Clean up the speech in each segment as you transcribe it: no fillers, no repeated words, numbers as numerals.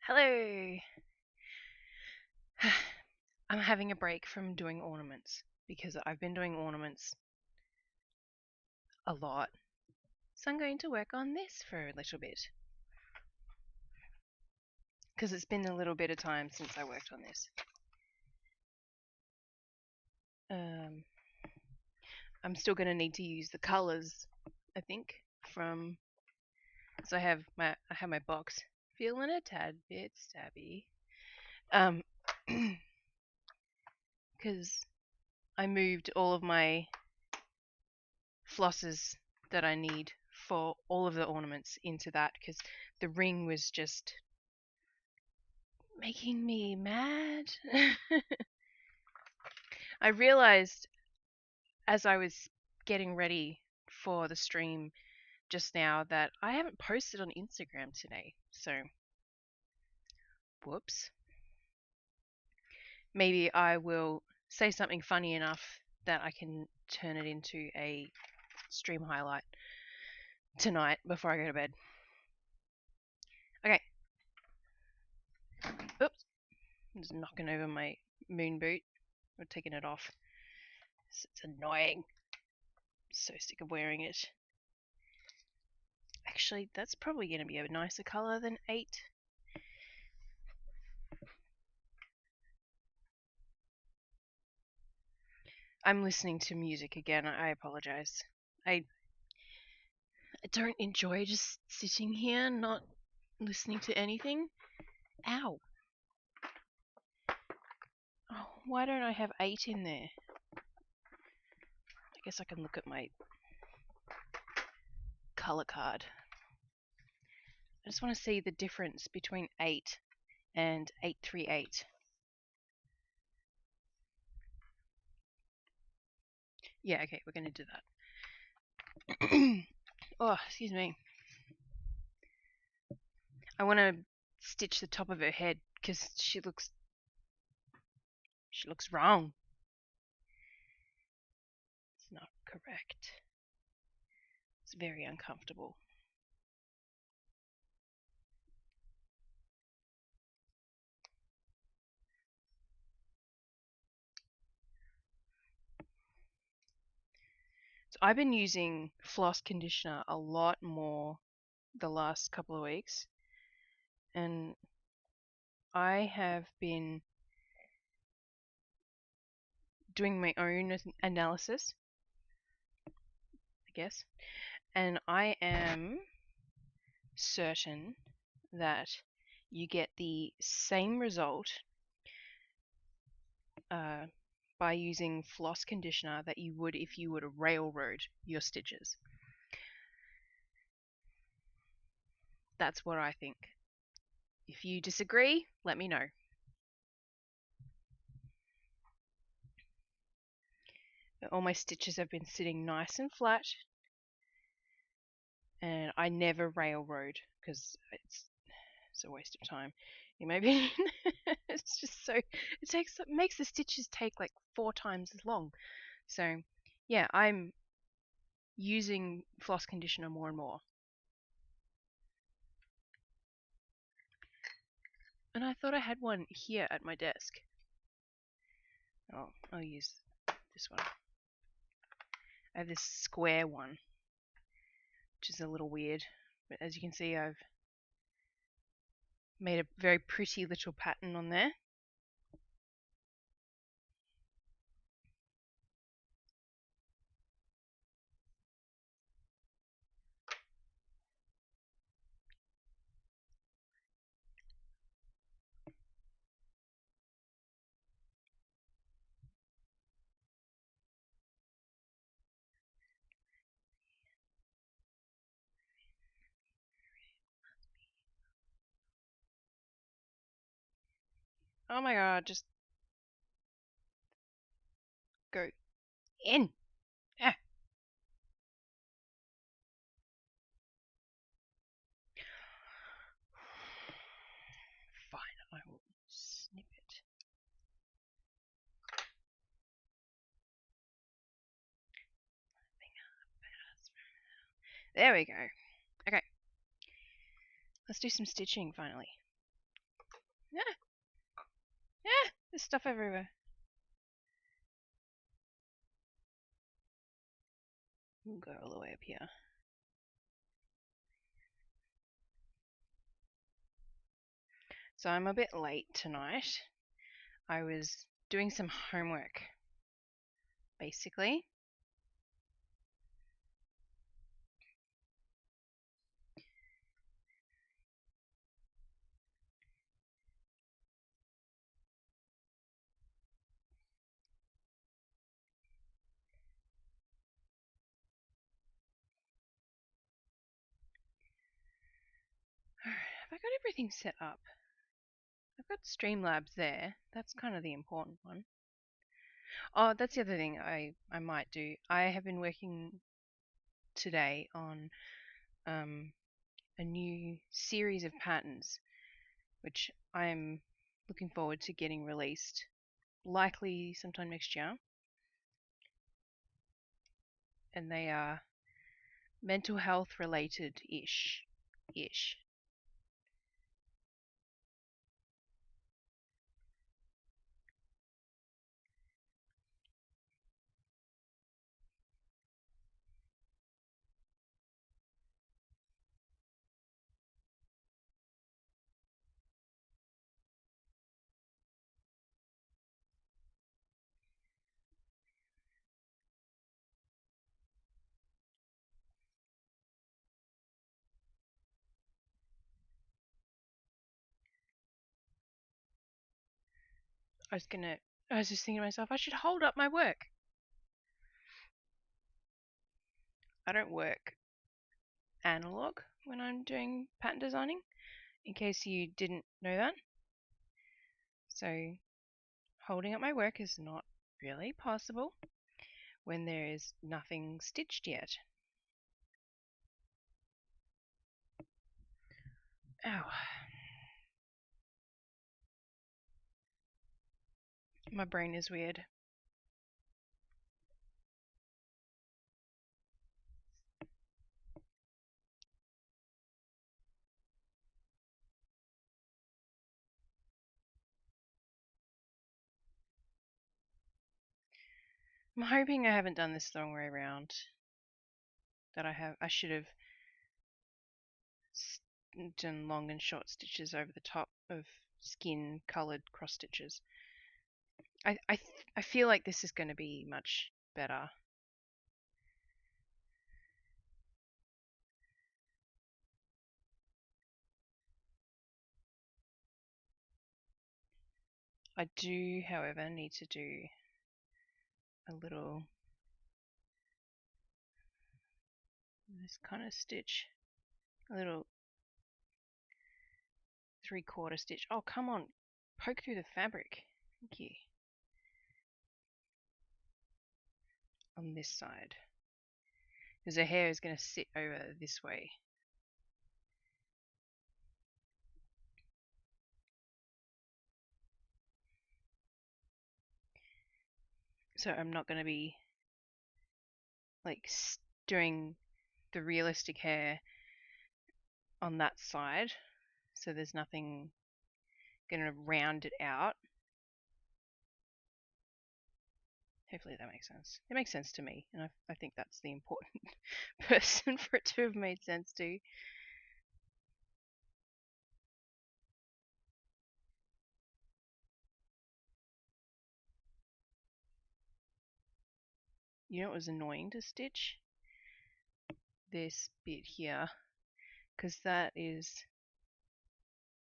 Hello! I'm having a break from doing ornaments because I've been doing ornaments a lot. So I'm going to work on this for a little bit because it's been a little bit of time since I worked on this. I'm still going to need to use the colors, I think, from. So I have my box, feeling a tad bit stabby, because I moved all of my flosses that I need for all of the ornaments into that because the ring was just making me mad. I realized as I was getting ready for the stream just now that I haven't posted on Instagram today. So, whoops. Maybe I will say something funny enough that I can turn it into a stream highlight tonight before I go to bed. Okay. Oops. I'm just knocking over my moon boot. Or taking it off. It's annoying. I'm so sick of wearing it. Actually, that's probably going to be a nicer color than 8. I'm listening to music again. I apologize. I don't enjoy just sitting here not listening to anything. Ow. Oh, why don't I have 8 in there? I guess I can look at my color card. I just want to see the difference between 8 and 838. Yeah, okay, we're going to do that. Oh, excuse me. I want to stitch the top of her head because she looks wrong. It's not correct. It's very uncomfortable. So I've been using floss conditioner a lot more the last couple of weeks, and I have been doing my own analysis, I guess, and I am certain that you get the same result by using floss conditioner that you would if you were to railroad your stitches. That's what I think. If you disagree, let me know. All my stitches have been sitting nice and flat, and I never railroad because it's a waste of time, in my opinion. It's just so it makes the stitches take like 4 times as long. So yeah, I'm using floss conditioner more and more. And I thought I had one here at my desk. Oh, I'll use this one. I have this square one, which is a little weird. But as you can see, I've made a very pretty little pattern on there. Oh my god, just go in. Ah. Fine, I will snip it. There we go. Okay. Let's do some stitching finally. Yeah, yeah, there's stuff everywhere. We'll go all the way up here. So I'm a bit late tonight. I was doing some homework, basically. Have I got everything set up? I've got Streamlabs there. That's kind of the important one. Oh, that's the other thing I might do. I have been working today on a new series of patterns, which I'm looking forward to getting released, likely sometime next year. And they are mental health related ish. I was just thinking to myself, I should hold up my work. I don't work analog when I'm doing pattern designing, in case you didn't know that. So holding up my work is not really possible when there is nothing stitched yet. Ow. My brain is weird. I'm hoping I haven't done this the wrong way around. That I should have done long and short stitches over the top of skin coloured cross stitches. I feel like this is going to be much better. I do, however, need to do a little this kind of stitch, a little 3/4 stitch. Oh, come on, poke through the fabric. Thank you. On this side, because the hair is going to sit over this way. So I'm not going to be like doing the realistic hair on that side, so there's nothing going to round it out. Hopefully that makes sense. It makes sense to me, and I think that's the important person for it to have made sense to. You know what was annoying to stitch? This bit here, because that is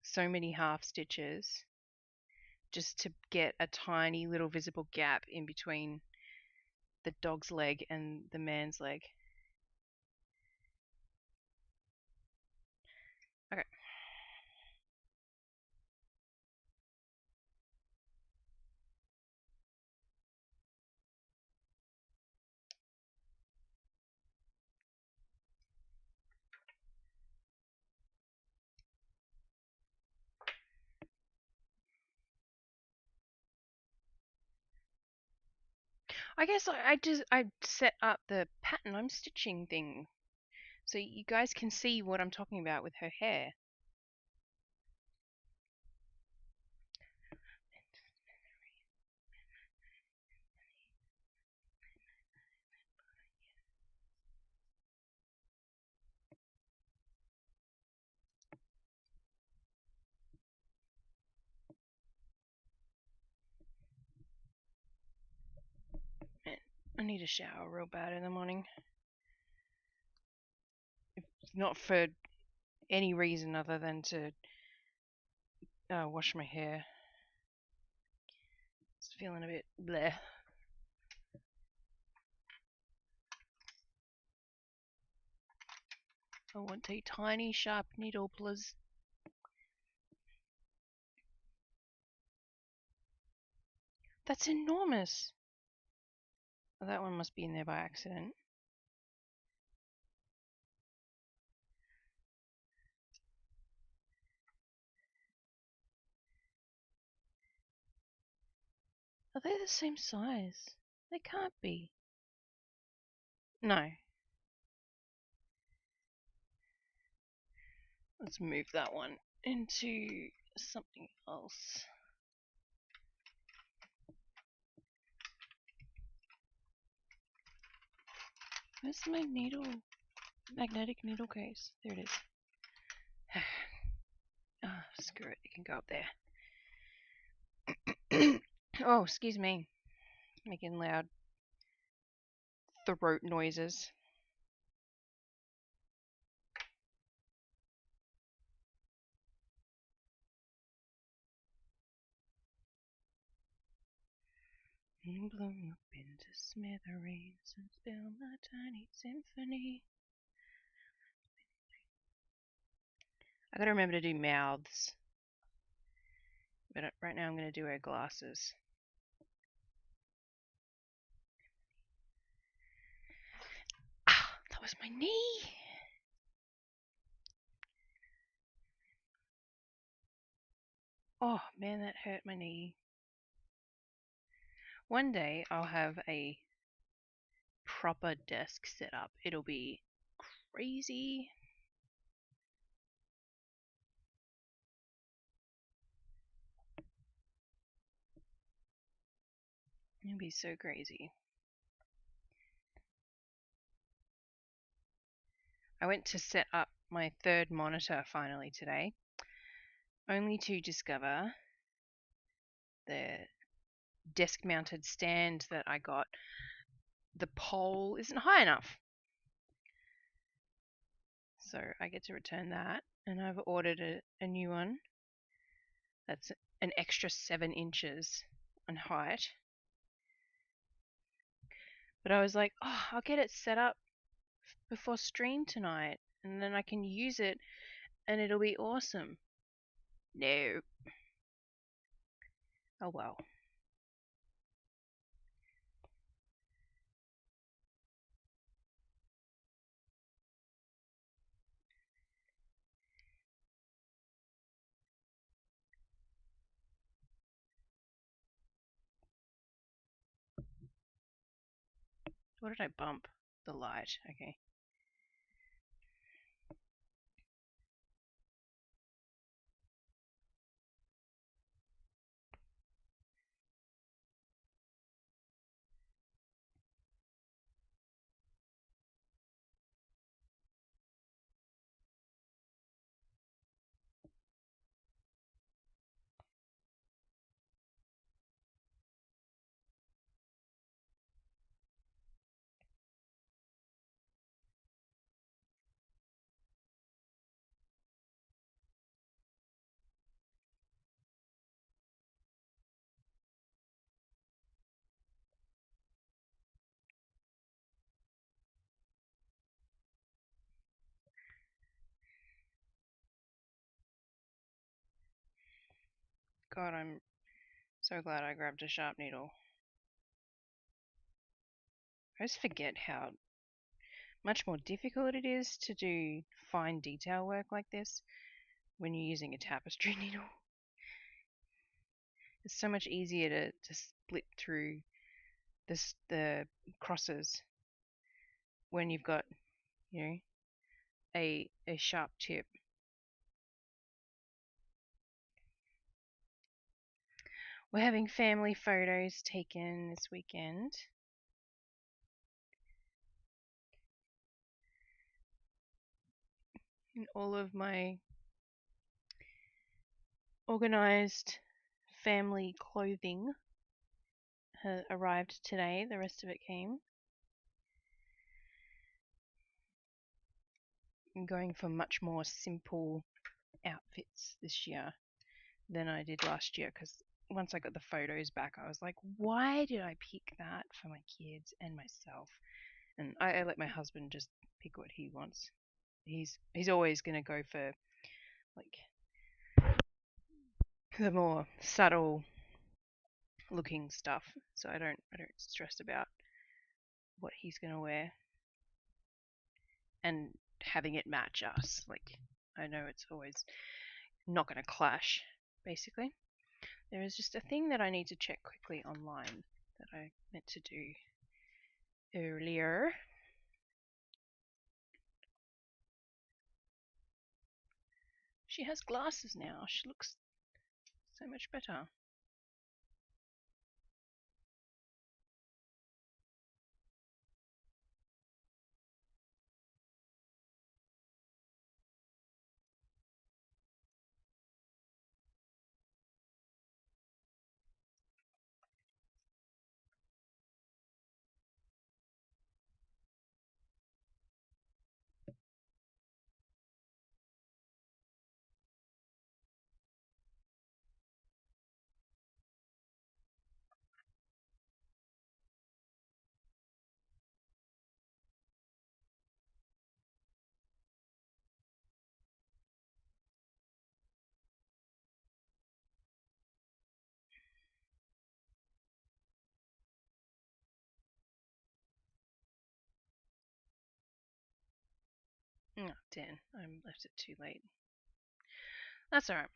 so many half stitches just to get a tiny little visible gap in between the dog's leg and the man's leg. Okay. I guess I set up the pattern I'm stitching thing so you guys can see what I'm talking about with her hair. I need a shower real bad in the morning. If not for any reason other than to wash my hair. It's feeling a bit bleh. I want a tiny sharp needle, please. That's enormous. Oh, that one must be in there by accident. Are they the same size? They can't be. No. Let's move that one into something else. Where's my magnetic needle case? There it is. Screw it, it can go up there. Oh, excuse me. Making loud throat noises. And blow up into smithereens and spill my tiny symphony. I gotta remember to do mouths. But right now I'm gonna do our glasses. Ah, that was my knee! Oh man, that hurt my knee. One day I'll have a proper desk set up. It'll be crazy. It'll be so crazy. I went to set up my third monitor finally today, only to discover the desk mounted stand that I got, the pole isn't high enough. So I get to return that, and I've ordered a new one that's an extra 7 inches on height. But I was like, oh, I'll get it set up before stream tonight, and then I can use it, and it'll be awesome. No. Oh well. What did I bump? The light. Okay. God, I'm so glad I grabbed a sharp needle. I just forget how much more difficult it is to do fine detail work like this when you're using a tapestry needle. It's so much easier to split through the crosses when you've got, you know, a sharp tip. We're having family photos taken this weekend. And all of my organized family clothing arrived today. The rest of it came I'm going for much more simple outfits this year than I did last year because once I got the photos back, I was like, why did I pick that for my kids and myself? And I let my husband just pick what he wants. He's always going to go for like the more subtle looking stuff, so I don't stress about what he's going to wear and having it match us. Like I know it's always not going to clash basically. There is just a thing that I need to check quickly online that I meant to do earlier. She has glasses now. She looks so much better. Oh, Dan, I left it too late. That's alright.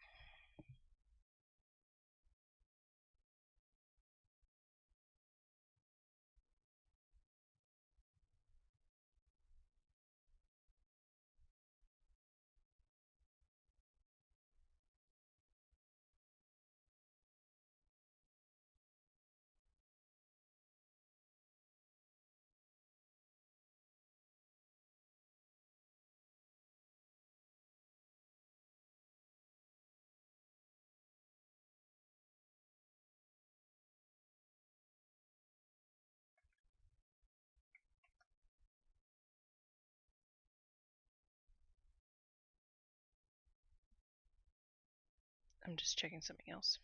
I'm just checking something else.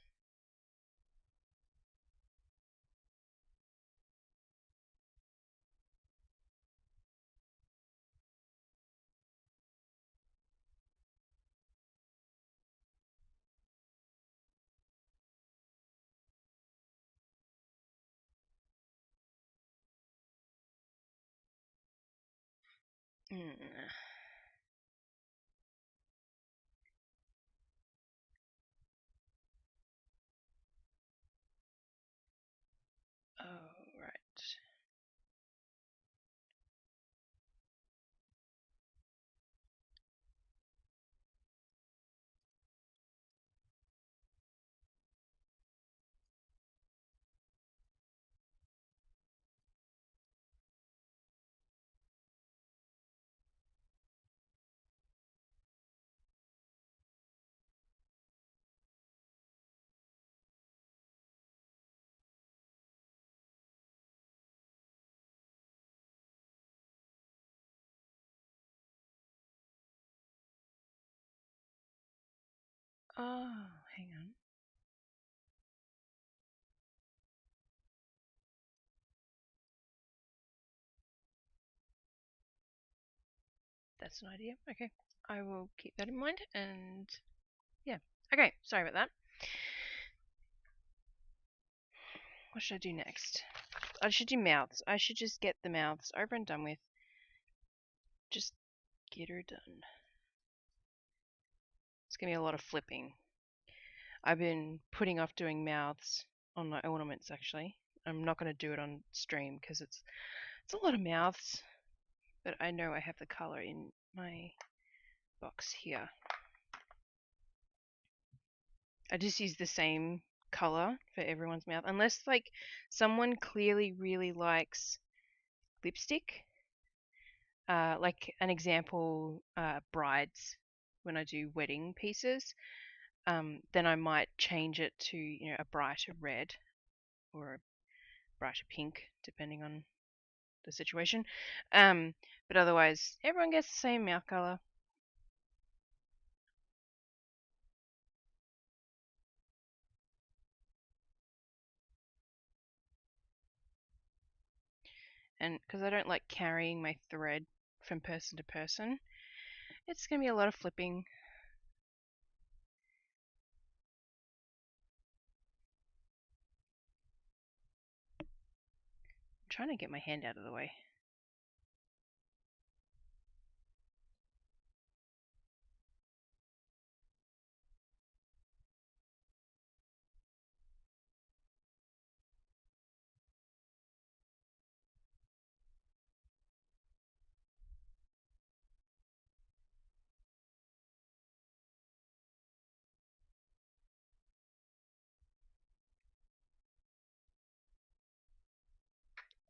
Mm. Oh, right. Oh, hang on. That's an idea. Okay. I will keep that in mind and yeah. Okay, sorry about that. What should I do next? I should do mouths. I should just get the mouths over and done with. Just get her done. It's gonna be a lot of flipping. I've been putting off doing mouths on my ornaments actually. I'm not gonna do it on stream because it's a lot of mouths. But I know I have the color in my box here. I just use the same color for everyone's mouth, unless like someone clearly really likes lipstick. Like an example, brides when I do wedding pieces, then I might change it to a brighter red or a brighter pink, depending on the situation. But otherwise, everyone gets the same mouth color. And because I don't like carrying my thread from person to person, it's going to be a lot of flipping. I'm trying to get my hand out of the way.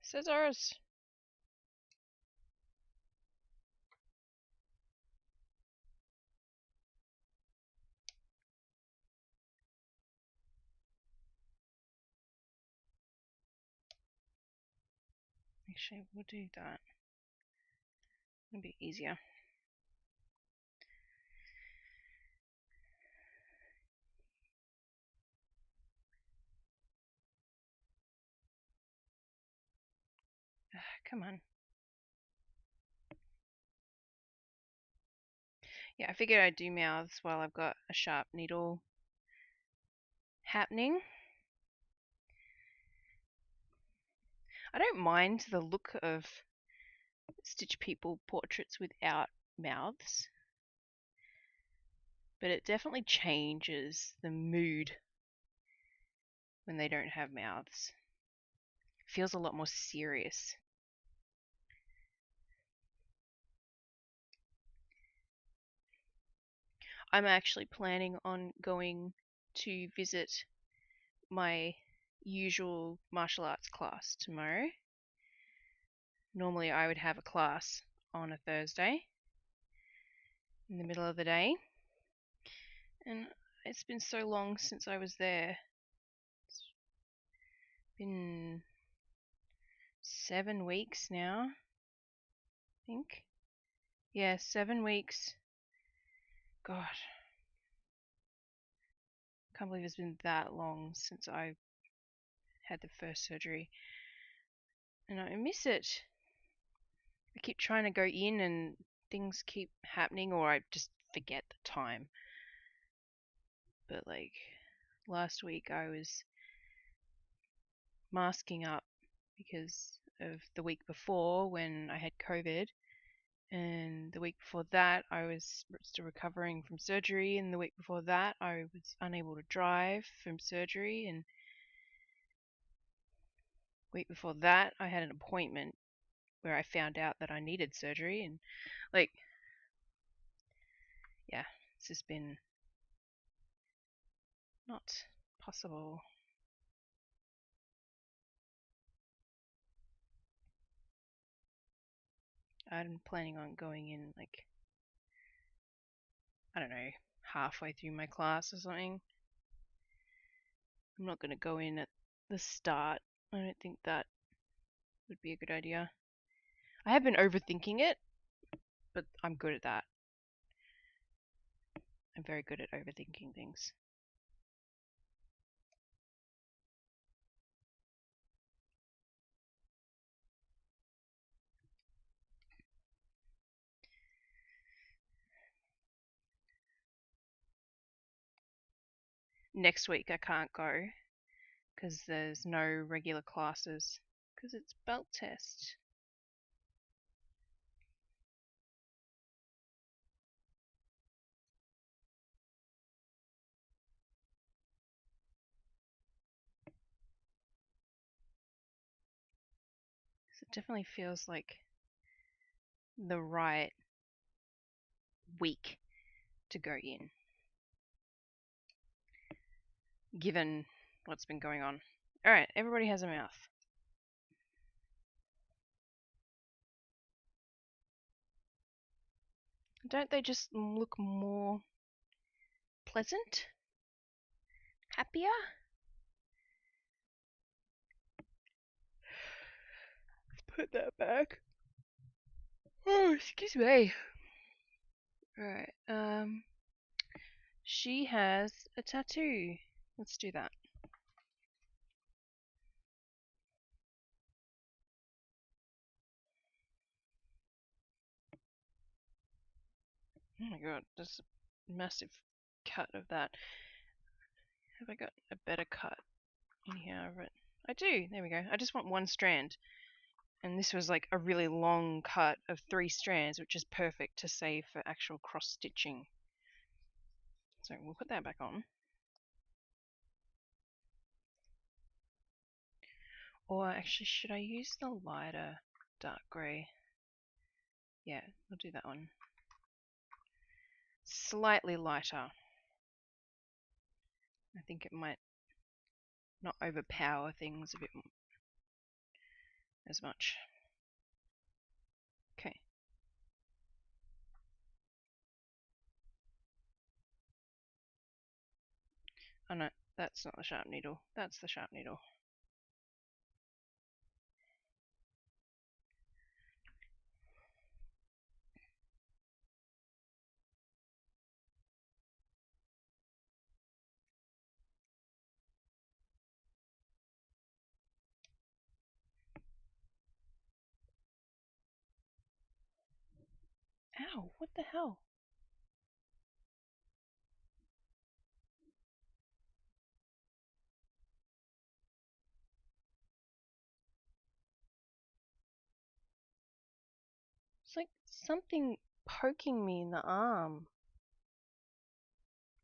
Scissors! Actually, we'll do that. It'll be easier. Come on. Yeah, I figured I'd do mouths while I've got a sharp needle happening. I don't mind the look of Stitch People portraits without mouths, but it definitely changes the mood when they don't have mouths. It feels a lot more serious. I'm actually planning on going to visit my usual martial arts class tomorrow. Normally I would have a class on a Thursday in the middle of the day, and it's been so long since I was there. It's been 7 weeks now, I think. Yeah, 7 weeks. God, can't believe it's been that long since I had the first surgery, and I miss it. I keep trying to go in and things keep happening, or I just forget the time. But like last week I was masking up because of the week before when I had COVID, and the week before that I was still recovering from surgery, and the week before that I was unable to drive from surgery, and the week before that I had an appointment where I found out that I needed surgery, and like, yeah, it's just been not possible. I'm planning on going in like, I don't know, halfway through my class or something. I'm not going to go in at the start. I don't think that would be a good idea. I have been overthinking it, but I'm good at that. I'm very good at overthinking things. Next week I can't go because there's no regular classes because it's belt test. So it definitely feels like the right week to go in, given what's been going on. Alright, everybody has a mouth. Don't they just look more pleasant? Happier? put that back. Oh, excuse me. Right. She has a tattoo. Let's do that. Oh my god, there's a massive cut of that. Have I got a better cut in here of it? I do. There we go. I just want one strand. And this was like a really long cut of 3 strands, which is perfect to save for actual cross stitching. So we'll put that back on. Or actually, should I use the lighter dark grey? Yeah, we'll do that one. Slightly lighter. I think it might not overpower things a bit as much. Okay. Oh no, that's not the sharp needle. That's the sharp needle. Ow, what the hell? It's like something poking me in the arm.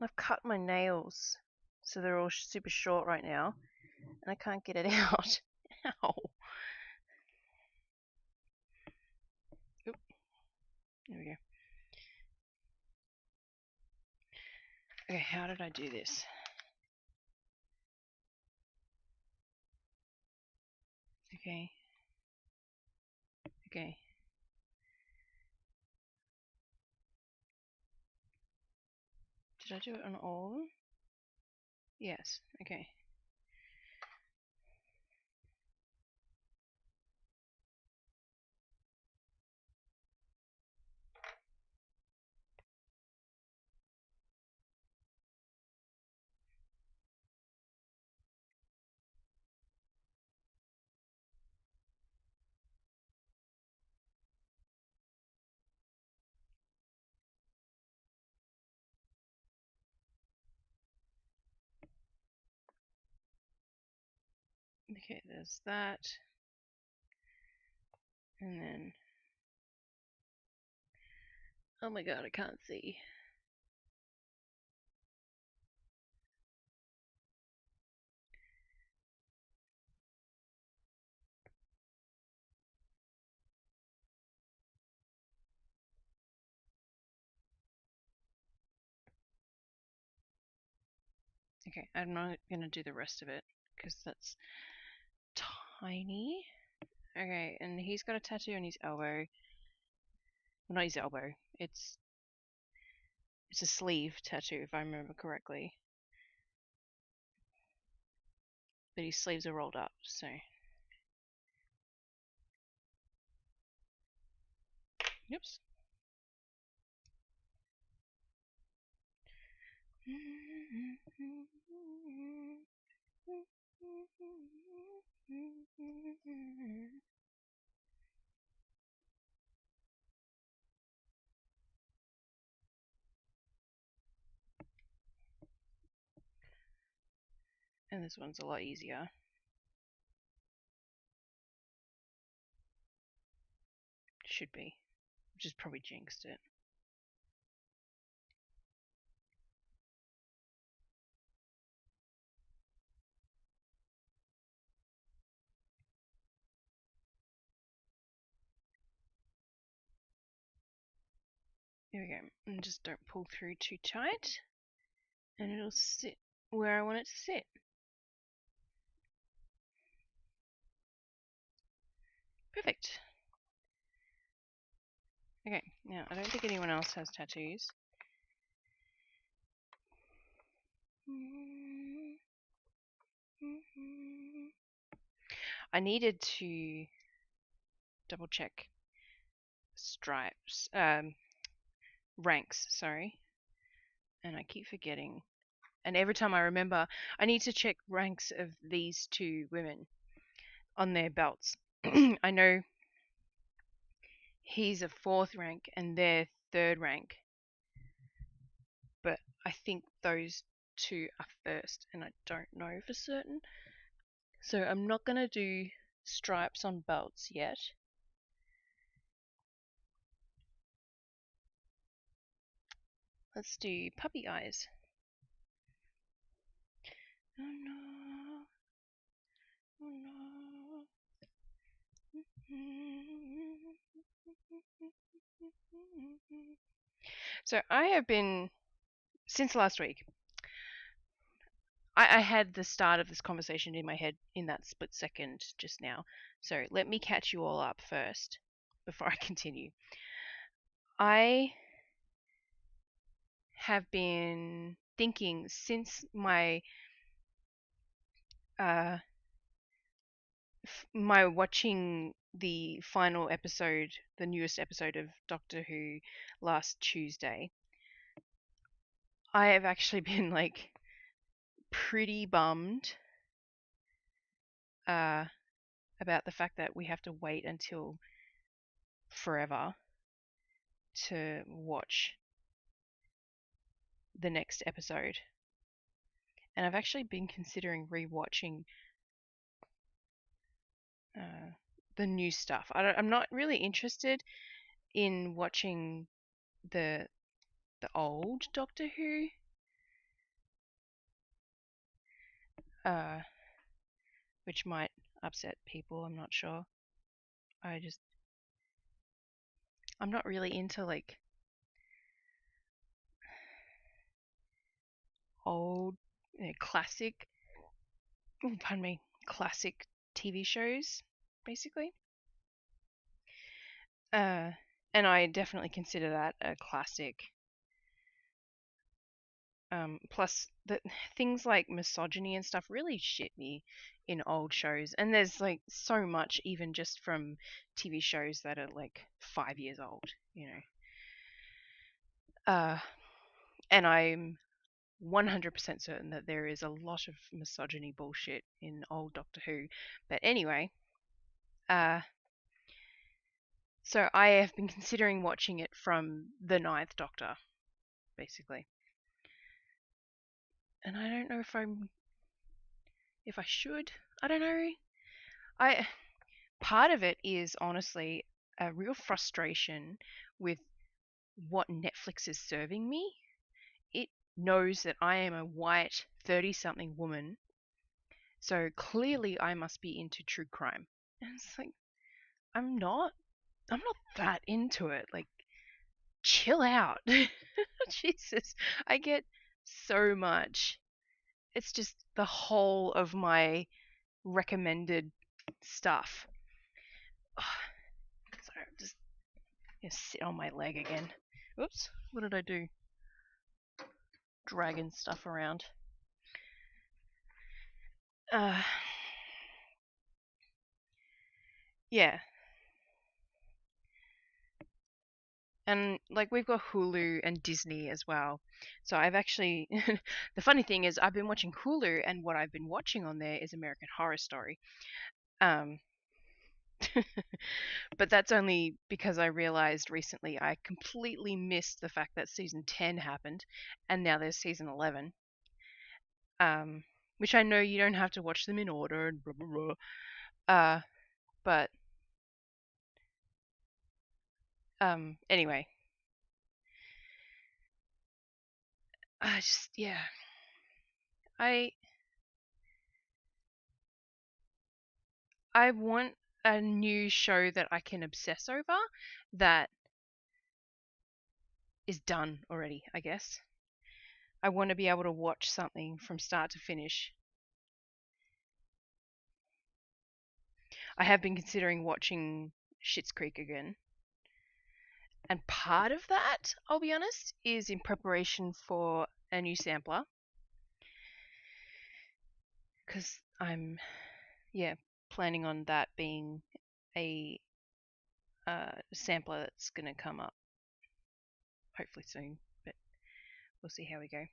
I've cut my nails, so they're all super short right now, and I can't get it out. Ow. Oop. There we go. Okay, how did I do this? Okay. Okay. Did I do it on all of them? Yes. Okay. Okay, there's that. And then... Oh my god, I can't see. Okay, I'm not going to do the rest of it, because that's tiny. Okay, and he's got a tattoo on his elbow. Well, not his elbow. It's a sleeve tattoo, if I remember correctly. But his sleeves are rolled up, so... Oops. And this one's a lot easier. Should be. Just probably jinxed it. Here we go. And just don't pull through too tight. And it'll sit where I want it to sit. Perfect. Okay, now I don't think anyone else has tattoos. I needed to double check stripes, ranks, sorry. And I keep forgetting. And every time I remember, I need to check ranks of these two women on their belts. I know he's a 4th rank and they're 3rd rank, but I think those two are 1st, and I don't know for certain. So I'm not going to do stripes on belts yet. Let's do puppy eyes. Oh no. Oh no. So I have been, since last week, I had the start of this conversation in my head in that split second just now. So let me catch you all up first before I continue. I have been thinking since my my watching the final episode, the newest episode of Doctor Who last Tuesday, I have actually been like pretty bummed about the fact that we have to wait until forever to watch the next episode. And I've actually been considering rewatching the new stuff. I'm not really interested in watching the old Doctor Who, which might upset people. I'm not sure. I'm not really into like old, classic. Oh, pardon me, classic TV shows, basically. And I definitely consider that a classic. Plus, the things like misogyny and stuff really shit me in old shows, and there's like so much even just from TV shows that are like 5 years old, you know. And I'm 100% certain that there is a lot of misogyny bullshit in old Doctor Who. But anyway, so I have been considering watching it from the 9th Doctor, basically. And I don't know if I should. I don't know. Part of it is honestly a real frustration with what Netflix is serving me. It knows that I am a white 30-something woman, so clearly I must be into true crime. And it's like, I'm not that into it. Like, chill out. Jesus, I get so much. It's just the whole of my recommended stuff. Sorry, I'm just gonna sit on my leg again. Oops, what did I do? Dragging stuff around. Yeah. And like we've got Hulu and Disney as well. So I've actually the funny thing is I've been watching Hulu, and what I've been watching on there is American Horror Story. Um but that's only because I realized recently I completely missed the fact that season 10 happened, and now there's season 11. Which I know you don't have to watch them in order and blah blah blah. But anyway, I just yeah, I I want a new show that I can obsess over that is done already, I guess. I want to be able to watch something from start to finish. I have been considering watching Schitt's Creek again. And part of that, I'll be honest, is in preparation for a new sampler. Because I'm, yeah, planning on that being a sampler that's going to come up hopefully soon, but we'll see how we go.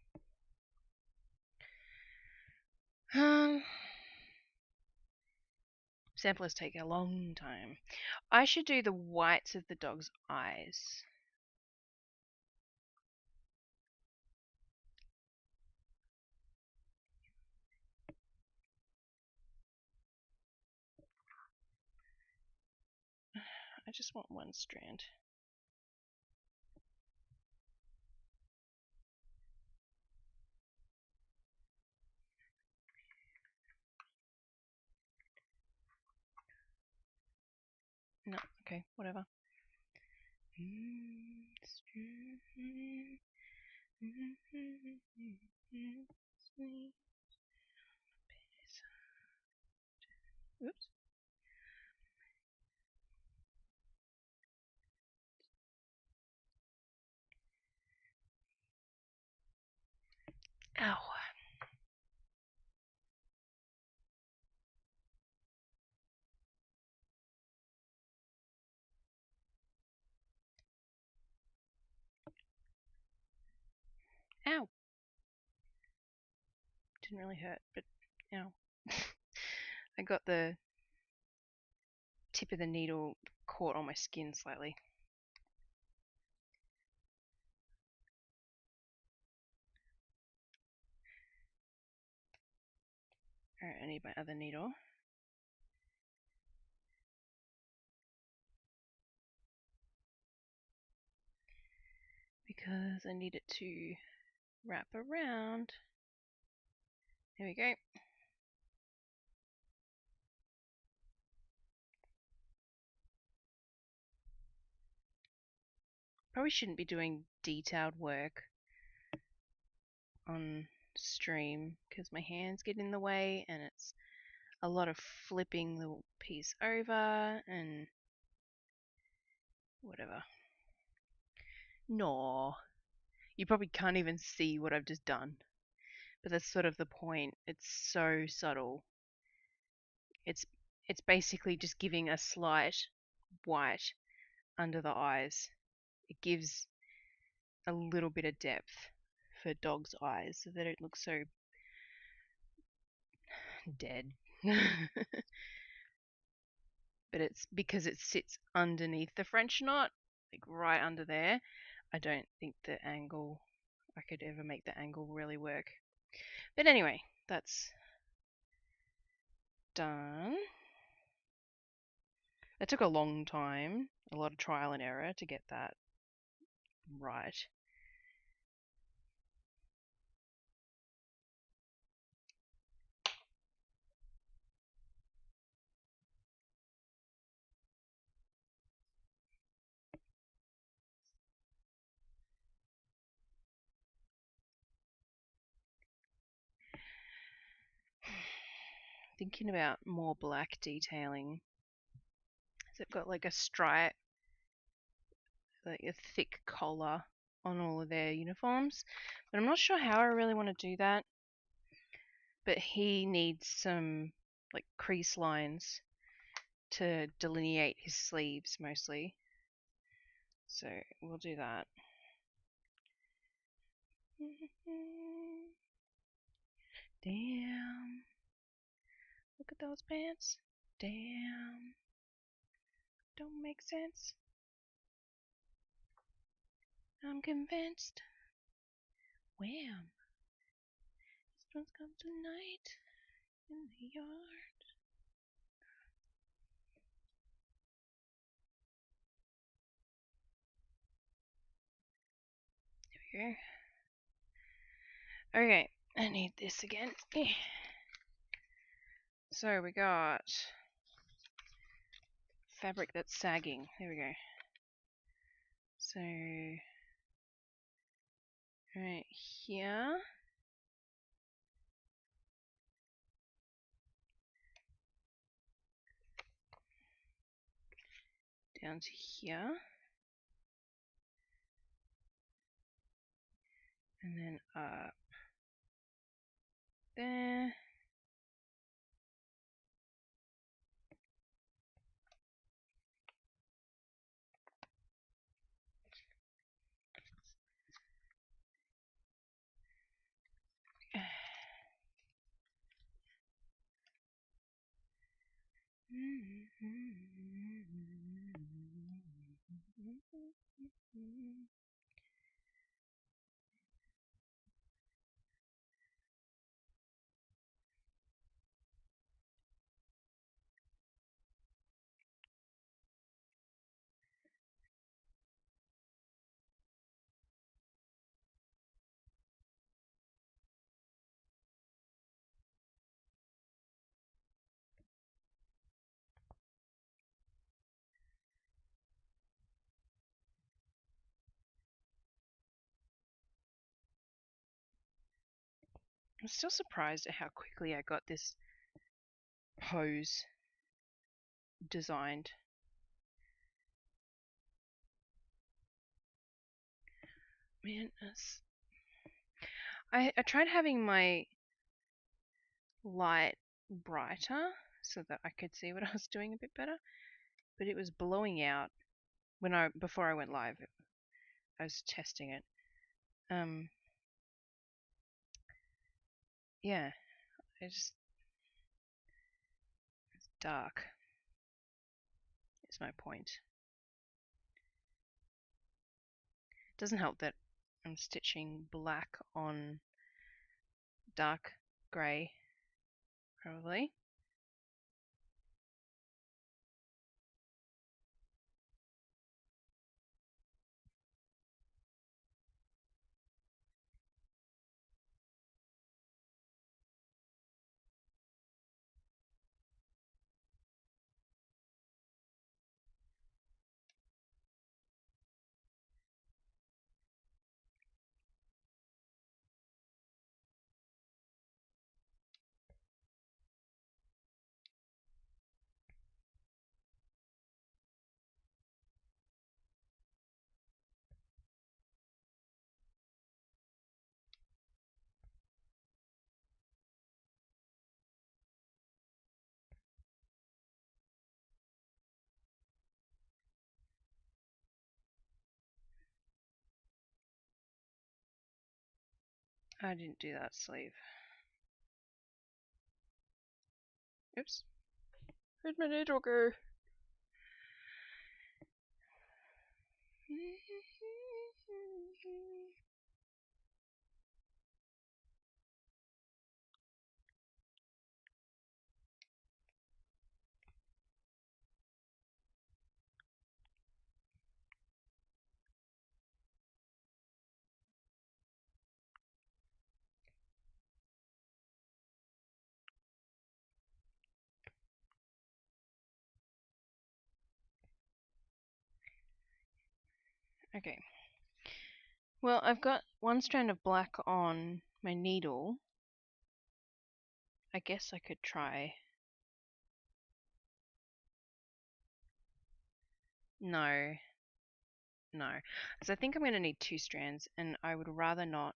Samplers take a long time. I should do the whites of the dog's eyes. I just want one strand. No, okay, whatever. Oops. Ow. Ow. Didn't really hurt, but ow. I got the tip of the needle caught on my skin slightly. Alright, I need my other needle. Because I need it to wrap around. There we go. Probably shouldn't be doing detailed work on stream because my hands get in the way and it's a lot of flipping the piece over and whatever. No, you probably can't even see what I've just done, but that's sort of the point. It's so subtle. It's basically just giving a slight white under the eyes. It gives a little bit of depth for dog's eyes so they don't look so dead. But it's because it sits underneath the French knot, like right under there. I don't think the angle, I could ever make the angle really work. But anyway, that's done. It took a long time, a lot of trial and error to get that right. Thinking about more black detailing. So they've got like a stripe, like a thick collar on all of their uniforms. But I'm not sure how I really want to do that. But he needs some like crease lines to delineate his sleeves mostly. So we'll do that. Damn. Look at those pants. Damn. Don't make sense. I'm convinced. Wham. This one's come tonight in the yard. There we go. Okay, I need this again. So we got fabric that's sagging. There we go. So right here. Down to here. And then up there. I'm still surprised at how quickly I got this hose designed. Man, I tried having my light brighter so that I could see what I was doing a bit better, but it was blowing out before I went live. I was testing it. Yeah, it's dark. Is my point. It doesn't help that I'm stitching black on dark grey, probably. I didn't do that sleeve. Oops. Where'd my needle go? Okay. Well, I've got one strand of black on my needle. I guess I could try. No. No. So I think I'm going to need 2 strands, and I would rather not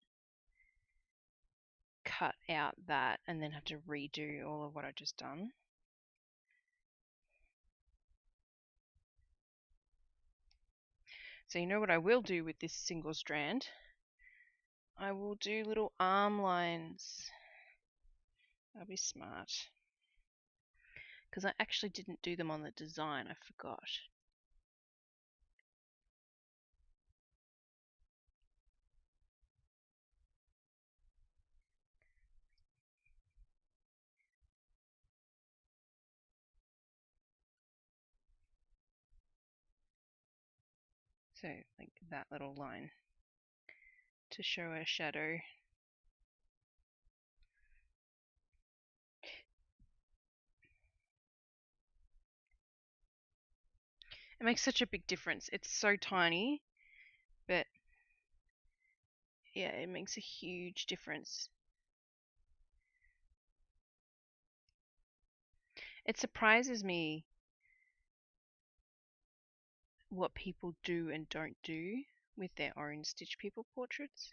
cut out that and then have to redo all of what I've just done. So you know what I will do with this single strand? I will do little arm lines. That'll be smart. Because I actually didn't do them on the design, I forgot. So, like that little line to show a shadow. It makes such a big difference. It's so tiny, but yeah, it makes a huge difference. It surprises me what people do and don't do with their own Stitch People portraits.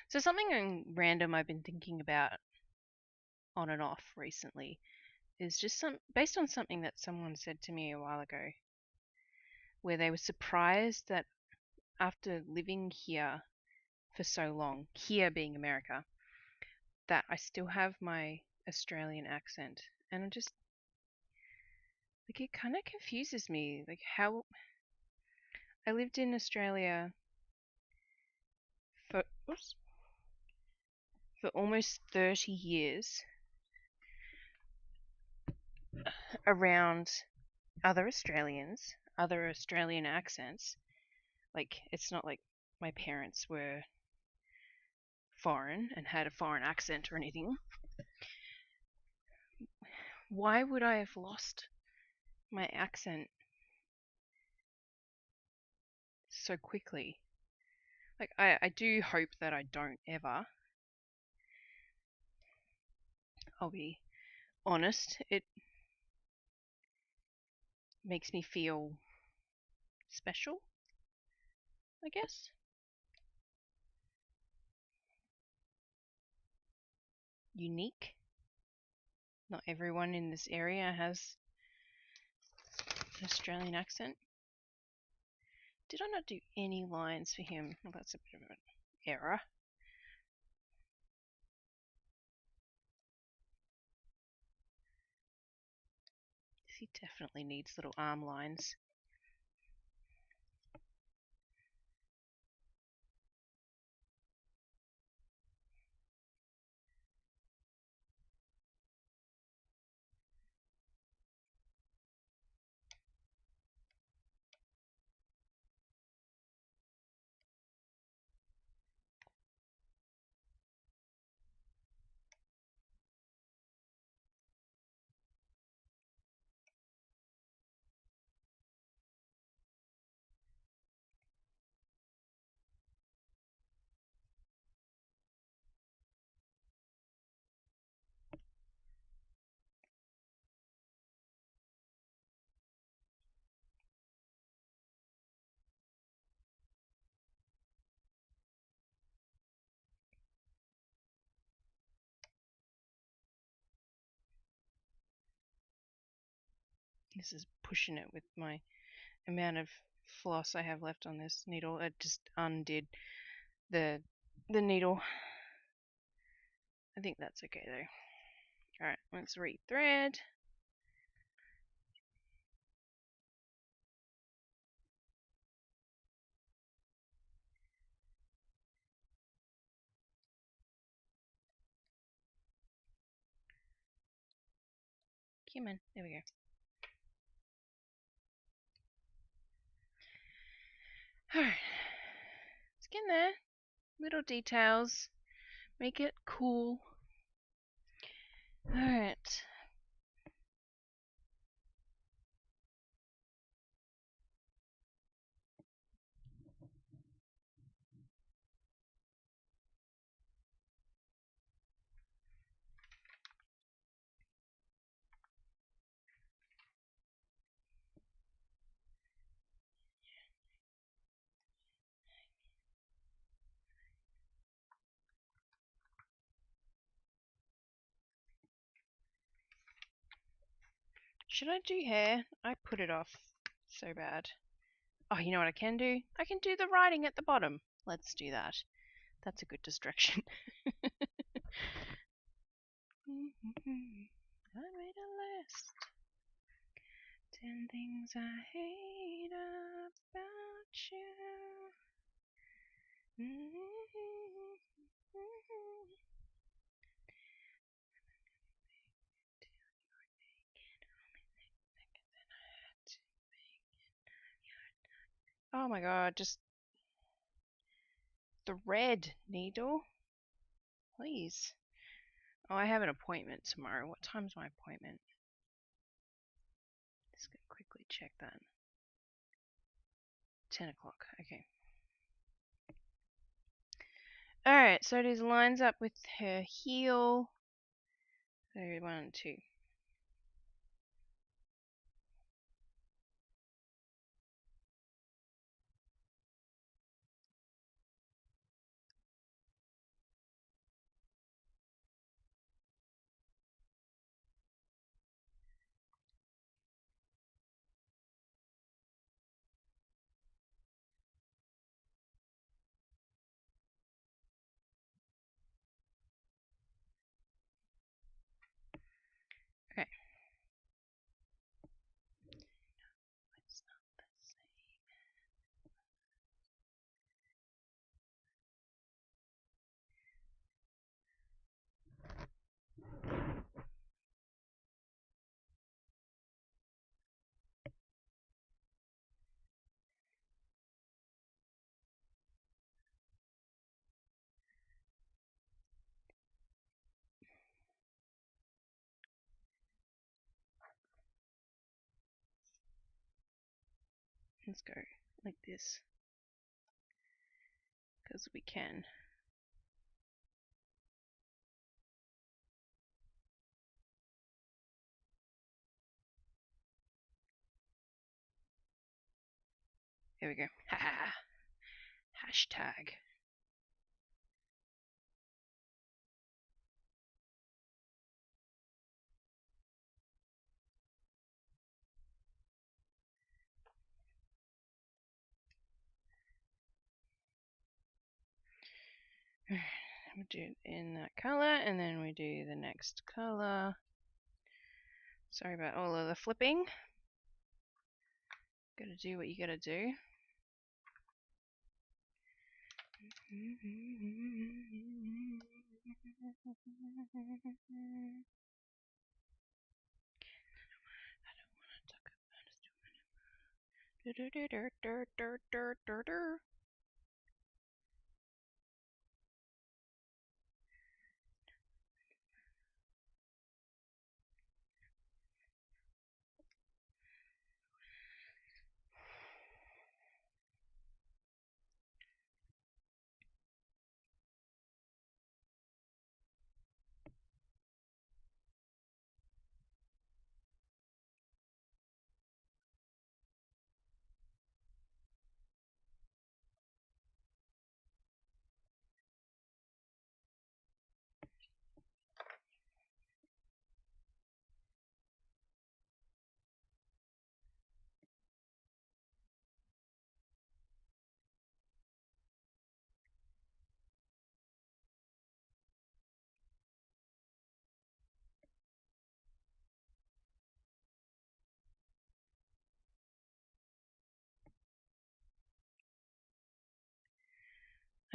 So something random I've been thinking about on and off recently is just based on something that someone said to me a while ago, where they were surprised that after living here for so long, here being America, that I still have my Australian accent. And I'm just like, it kind of confuses me. Like, how I lived in Australia for oops, for almost 30 years around other Australians, other Australian accents. Like, it's not like my parents were foreign and had a foreign accent or anything. Why would I have lost my accent so quickly? Like, I do hope that I don't ever. I'll be honest. It makes me feel special, I guess. Unique. Not everyone in this area has an Australian accent. Did I not do any lines for him? Well, that's a bit of an error. He definitely needs little arm lines. This is pushing it with my amount of floss I have left on this needle. It just undid the needle. I think that's okay though. Alright, let's rethread. Come on, there we go. Alright, it's getting there. Little details. Make it cool. Alright. Should I do hair? I put it off so bad. Oh, you know what I can do? I can do the writing at the bottom. Let's do that. That's a good distraction. I made a list. 10 things I hate about you. Oh my god, just the red needle. Please. Oh, I have an appointment tomorrow. What time's my appointment? Just gonna quickly check that. 10 o'clock. Okay. Alright, so it lines up with her heel. So 1, 2. Let's go like this, because we can. Here we go. Ha ha ha. Hashtag. We do it in that color, and then we do the next color. Sorry about all of the flipping. Gotta do what you gotta do.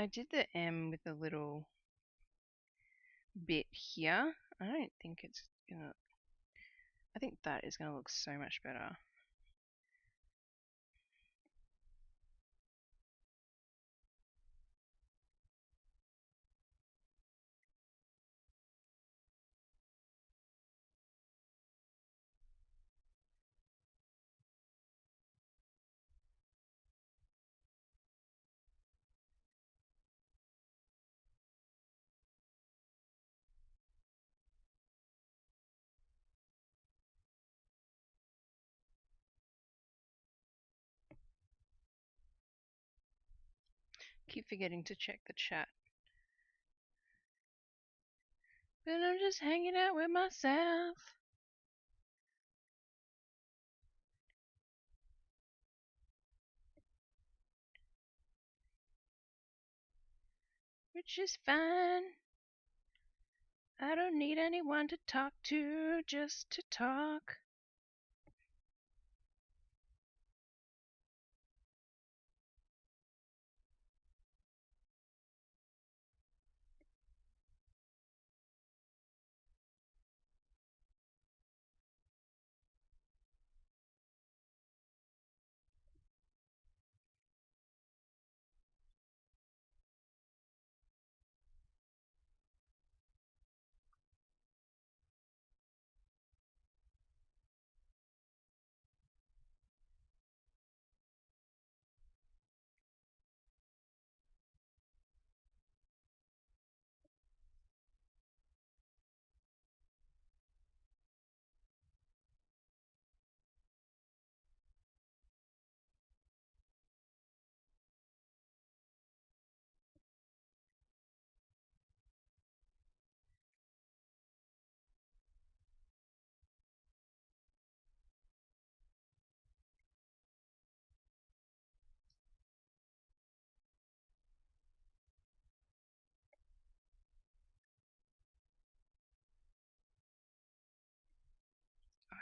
I did the M with a little bit here. I don't think it's gonna. I think that is gonna look so much better. Keep forgetting to check the chat. But I'm just hanging out with myself. Which is fine. I don't need anyone to talk to, just to talk.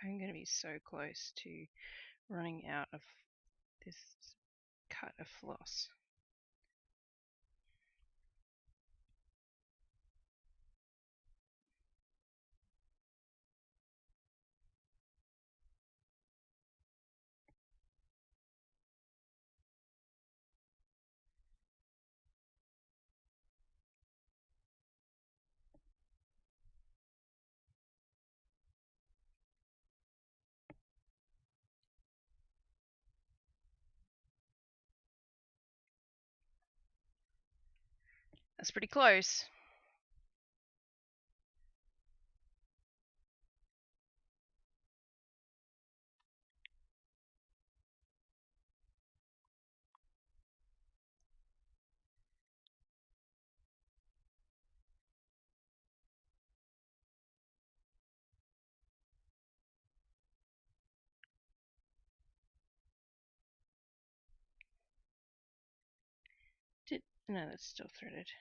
I'm going to be so close to running out of this cut of floss. That's pretty close. No, that's still threaded.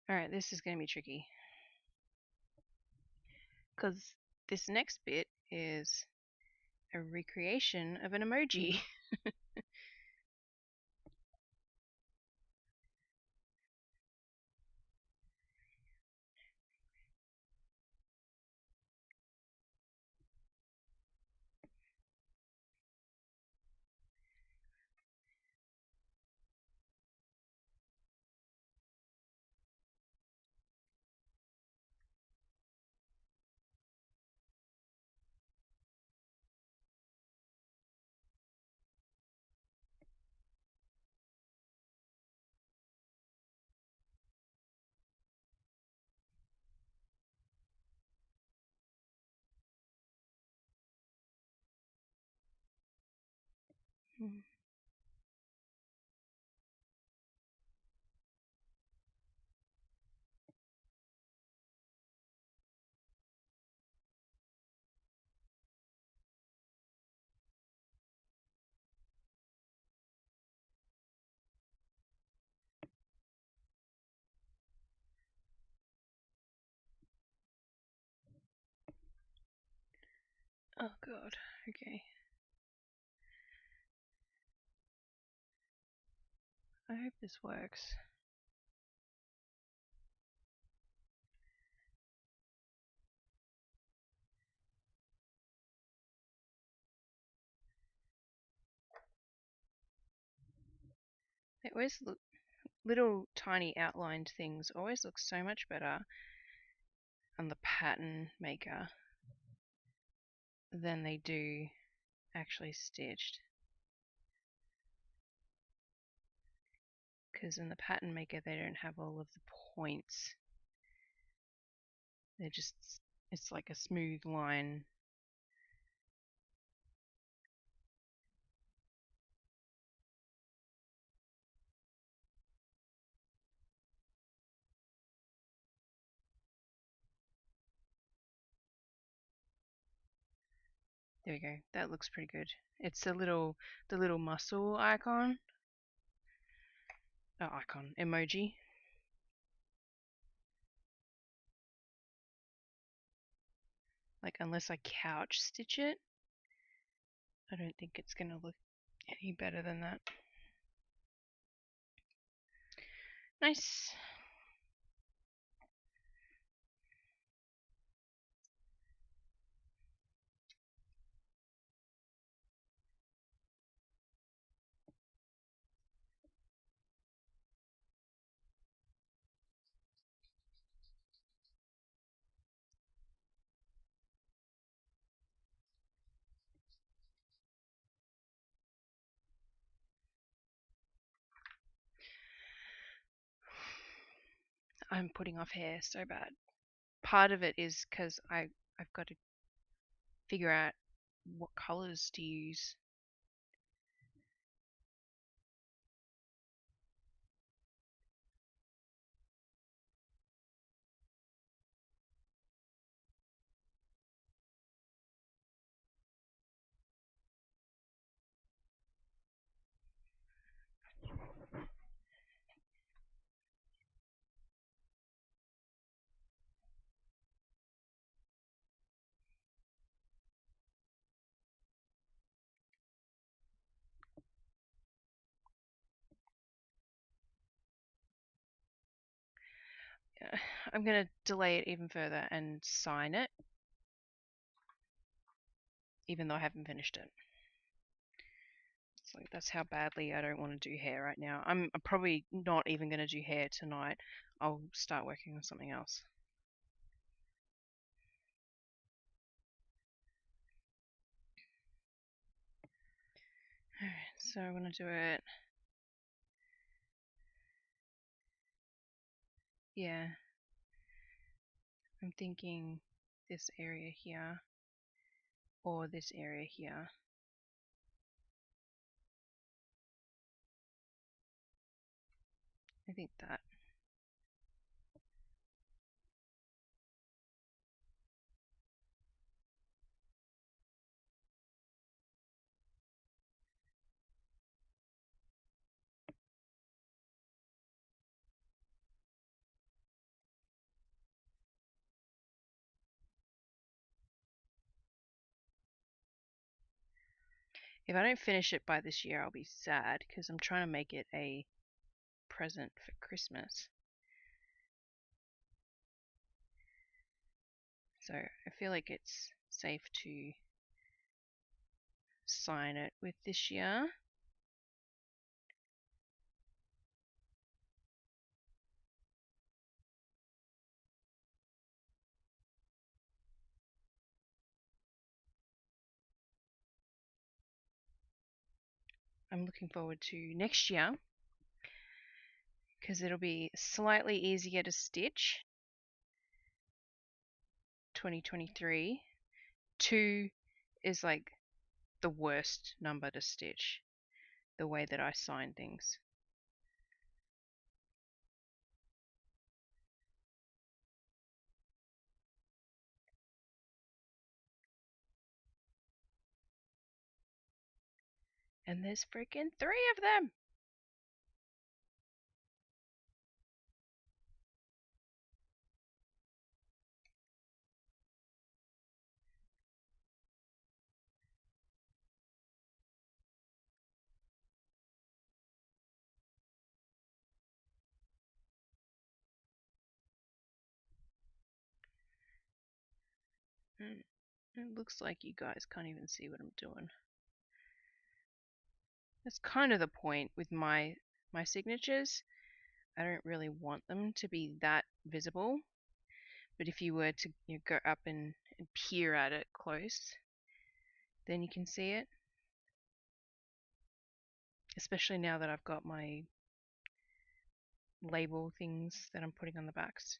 Alright, this is going to be tricky. Because this next bit is a recreation of an emoji. Oh god, okay. I hope this works. They always look, little tiny outlined things always look so much better on the pattern maker than they do actually stitched. Because in the pattern maker they don't have all of the points. They're just, it's like a smooth line. There we go. That looks pretty good. It's the little muscle icon. Oh, icon emoji. Like unless I couch stitch it, I don't think it's gonna look any better than that. Nice. I'm putting off hair so bad. Part of it is because I've got to figure out what colors to use. I'm going to delay it even further and sign it, even though I haven't finished it. It's like, that's how badly I don't want to do hair right now. I'm probably not even going to do hair tonight. I'll start working on something else. Alright, so I'm going to do it. Yeah. I'm thinking this area here or this area here. I think that. If I don't finish it by this year, I'll be sad because I'm trying to make it a present for Christmas. So I feel like it's safe to sign it with this year. I'm looking forward to next year because it'll be slightly easier to stitch. 2023. 2 is like the worst number to stitch, the way that I sign things. And there's freaking 3 of them! And it looks like you guys can't even see what I'm doing. That's kind of the point with my signatures. I don't really want them to be that visible, but if you were to go up and peer at it close, then you can see it. Especially now that I've got my label things that I'm putting on the backs.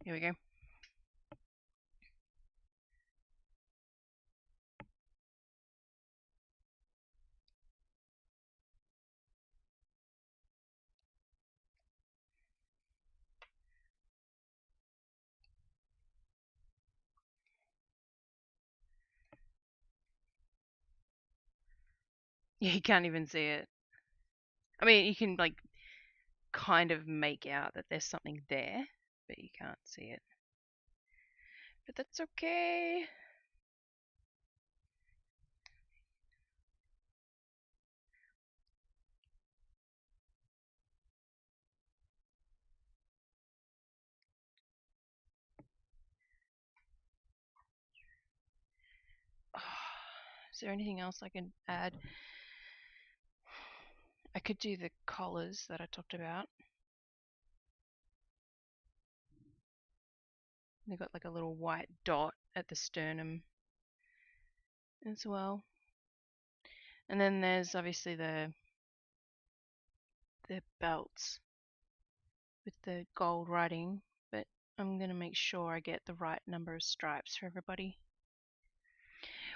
Here we go. Yeah, you can't even see it. I mean, you can like kind of make out that there's something there, but you can't see it. But that's okay. Oh, is there anything else I can add? I could do the collars that I talked about. They've got like a little white dot at the sternum as well. And then there's obviously the belts with the gold writing, but I'm going to make sure I get the right number of stripes for everybody.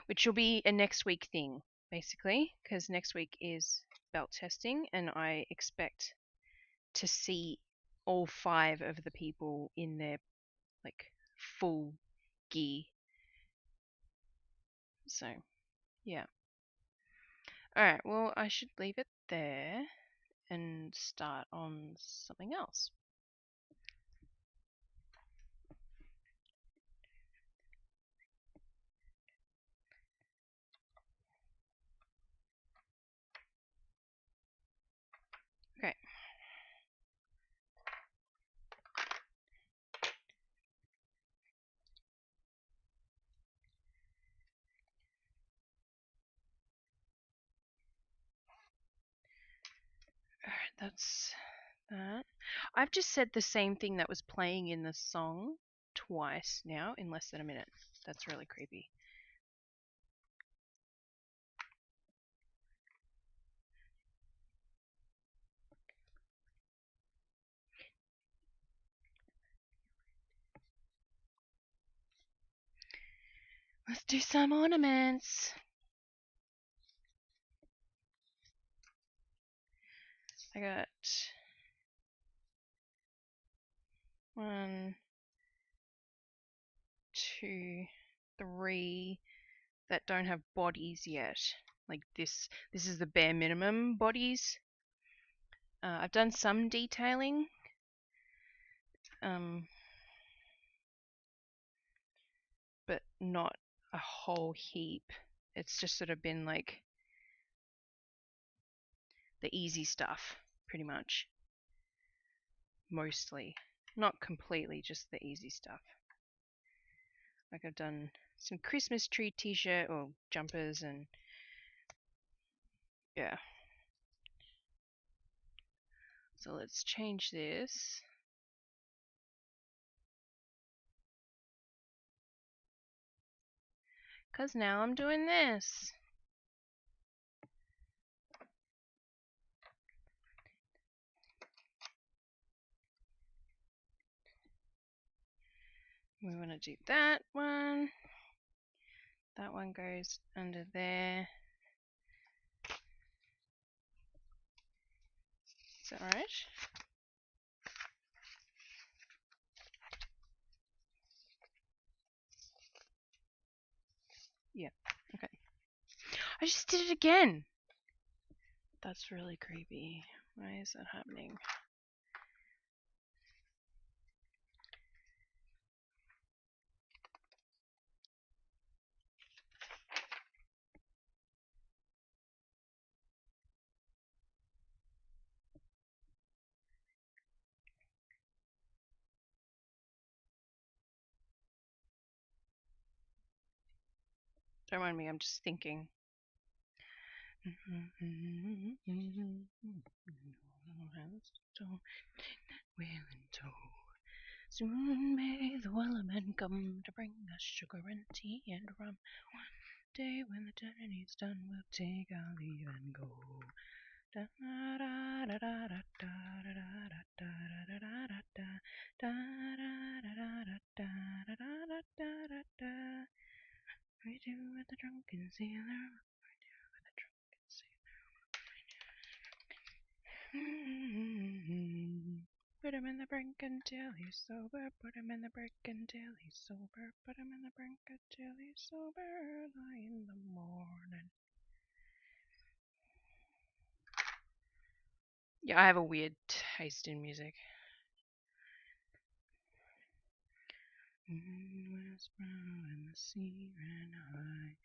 Which will be a next week thing, basically, because next week is belt testing and I expect to see all 5 of the people in their like full gear. So, yeah. Alright, well, I should leave it there and start on something else. Okay. Alright, that's that. I've just said the same thing that was playing in the song twice now in less than a minute. That's really creepy. Let's do some ornaments. I got 1, 2, 3 that don't have bodies yet. Like this is the bare minimum bodies. I've done some detailing. But not a whole heap. It's just sort of been like the easy stuff, pretty much. Mostly. Not completely, just the easy stuff. Like I've done some Christmas tree t-shirt or jumpers and yeah. So let's change this. Cause now I'm doing this. We want to do that one. That one goes under there. Is that right? Yeah. Okay. I just did it again. That's really creepy. Why is that happening? Don't mind me, I'm just thinking. Soon may the wellerman come to bring us sugar and tea and rum. One day when the journey's done, we'll take our leave and go. We do with the drunken sailor. We do with the drunken sailor. Put him in the brink until he's sober. Put him in the brink until he's sober. Put him in the brink until he's sober. Early in the morning. Yeah, I have a weird taste in music. Whisper and the sea ran high.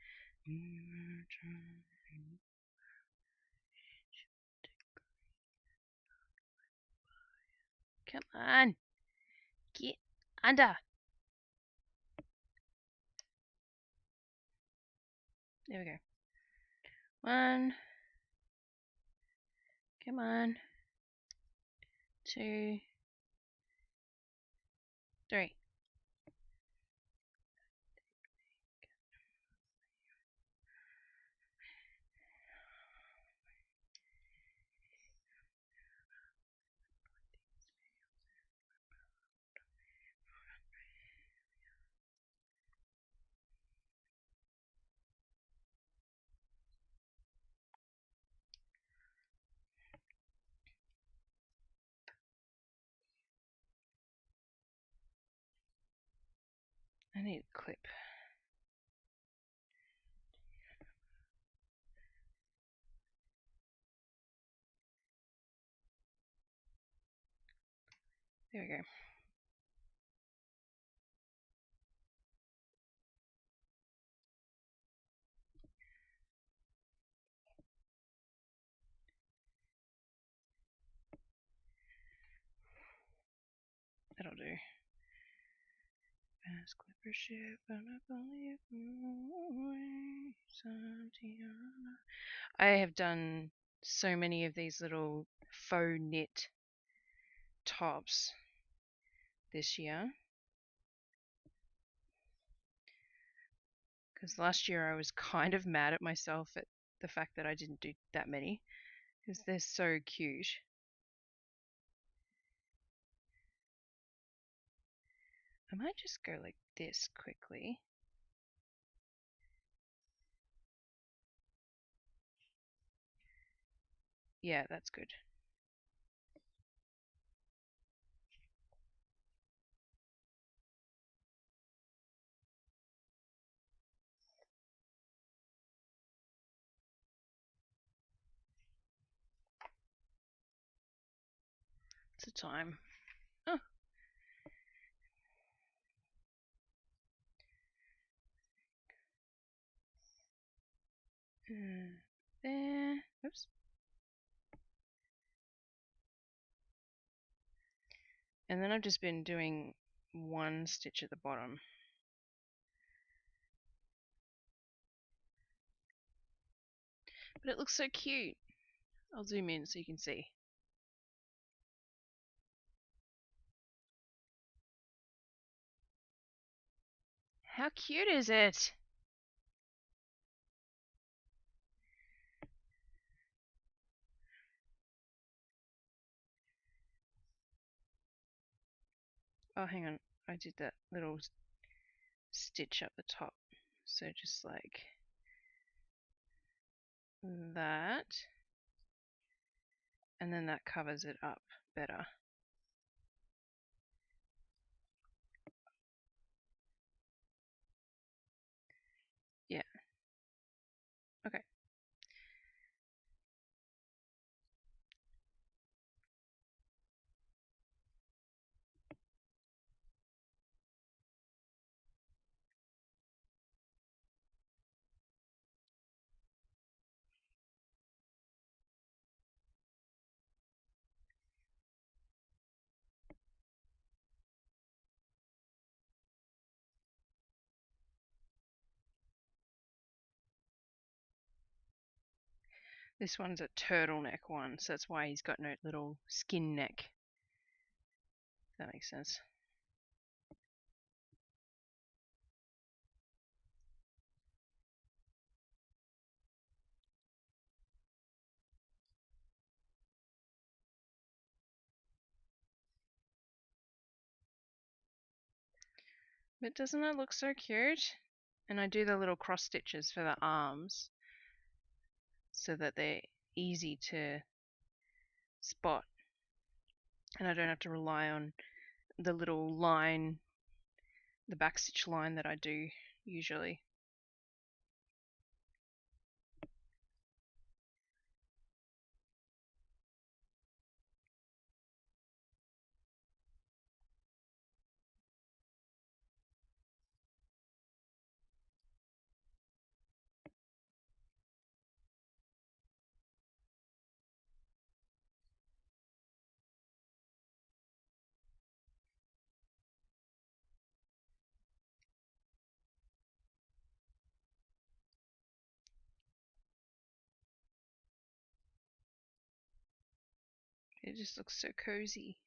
We were trying. Come on. Get under. There we go. 1. Come on. 2. 3. I need a clip. There we go. That'll do. Fast clipper ship, but I believe I have done so many of these little faux knit tops this year. Because last year I was kind of mad at myself at the fact that I didn't do that many. Because they're so cute. I might just go like this quickly. Yeah, that's good. It's a time. Oh. There. Oops. And then I've just been doing one stitch at the bottom. But it looks so cute. I'll zoom in so you can see. How cute is it? Oh, hang on. I did that little stitch up the top. So just like that. And then that covers it up better. Yeah. Okay. This one's a turtleneck one, so that's why he's got no little skin neck. If that makes sense. But doesn't it look so cute? And I do the little cross stitches for the arms so that they're easy to spot. And I don't have to rely on the little line, the backstitch line that I do usually. It just looks so cozy.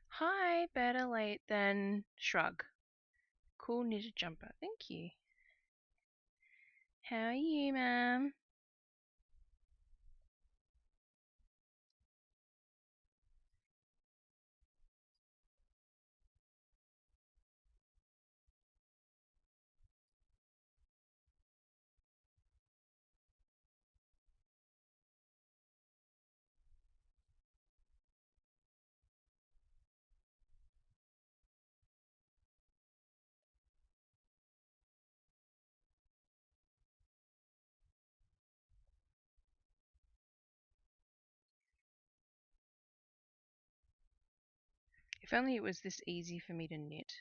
Hi, better late than shrug. Cool knitted jumper. Thank you. How are you, ma'am? If only it was this easy for me to knit.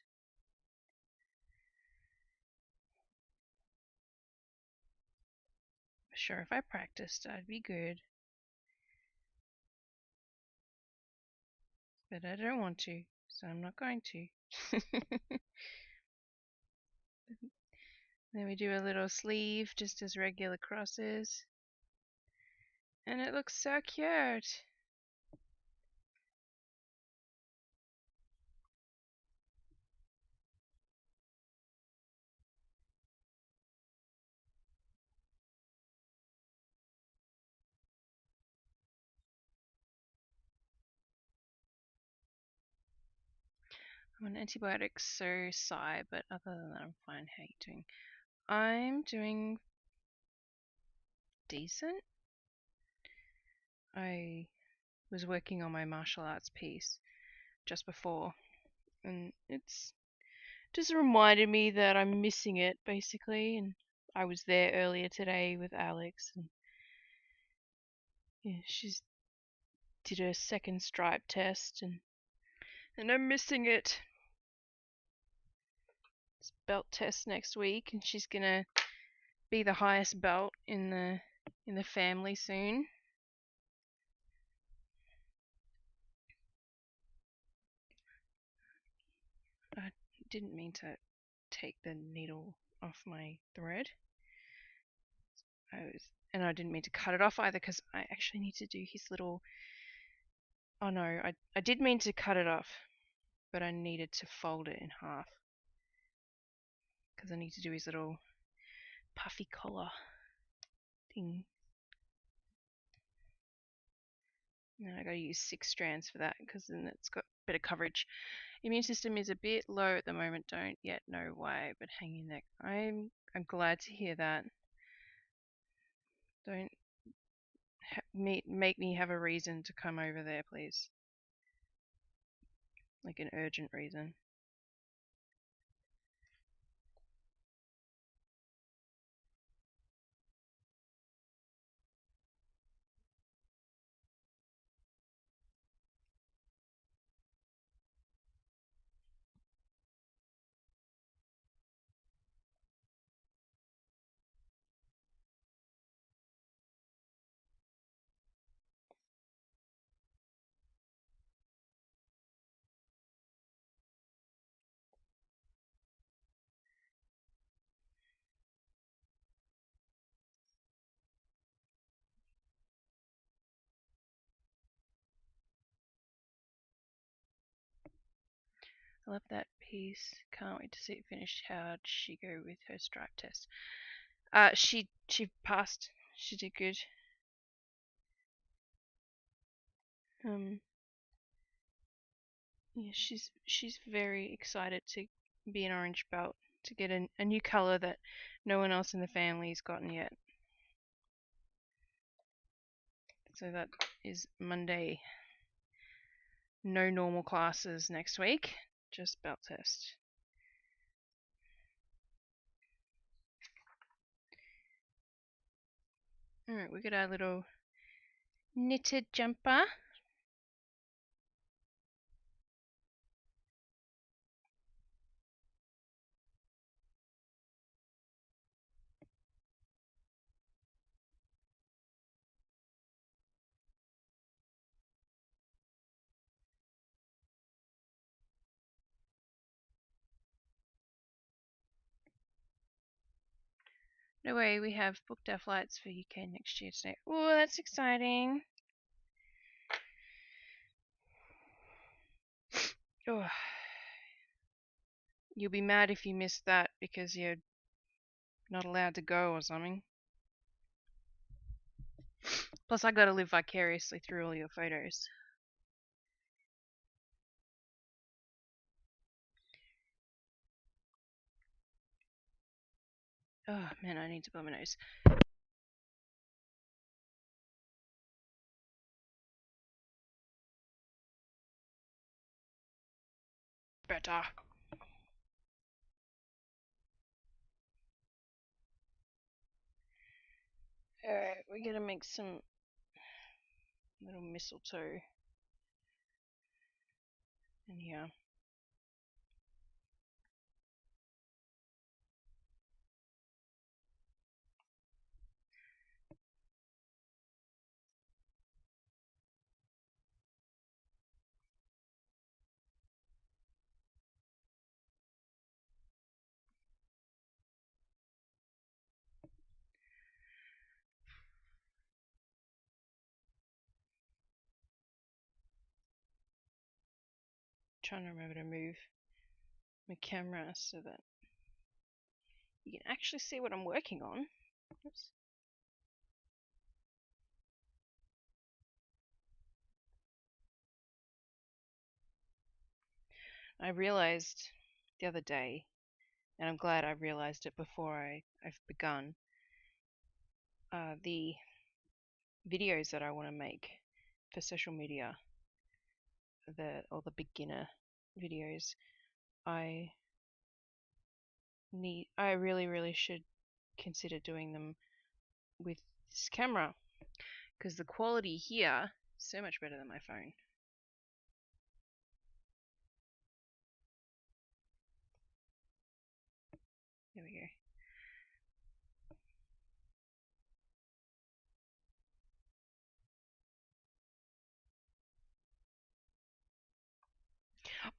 Sure, if I practiced, I'd be good. But I don't want to, so I'm not going to. Then we do a little sleeve just as regular crosses. And it looks so cute. I'm on antibiotics, so sigh, but other than that, I'm fine. How are you doing? I'm doing decent. I was working on my martial arts piece just before, and it's just reminded me that I'm missing it, basically. And I was there earlier today with Alex, and yeah, she's did her second stripe test, and I'm missing it. It's belt test next week, and she's gonna be the highest belt in the family soon. I didn't mean to take the needle off my thread. And I didn't mean to cut it off either because I actually need to do his little. Oh no, I did mean to cut it off, but I needed to fold it in half because I need to do his little puffy collar thing. And I gotta use 6 strands for that because then it's got a bit of coverage. Immune system is a bit low at the moment. Don't yet know why, but hang in there. I'm glad to hear that. Don't make me have a reason to come over there, please. Like an urgent reason. I love that piece. Can't wait to see it finished. How'd she go with her stripe test? She passed. She did good. Yeah, she's very excited to be an orange belt, to get a new color that no one else in the family's gotten yet. So that is Monday. No normal classes next week, just belt test. Alright, we got our little knitted jumper. No way, we have booked our flights for UK next year today. Oh, that's exciting. Oh. You'll be mad if you missed that because you're not allowed to go or something. Plus, I gotta live vicariously through all your photos. Oh man, I need to blow my nose. Better. Alright, we're gonna make some little mistletoe. And yeah. Trying to remember to move my camera so that you can actually see what I'm working on. Oops. I realized the other day, and I'm glad I realized it before I've begun, the videos that I want to make for social media, the beginner videos. I I really should consider doing them with this camera because the quality here is so much better than my phone. There we go.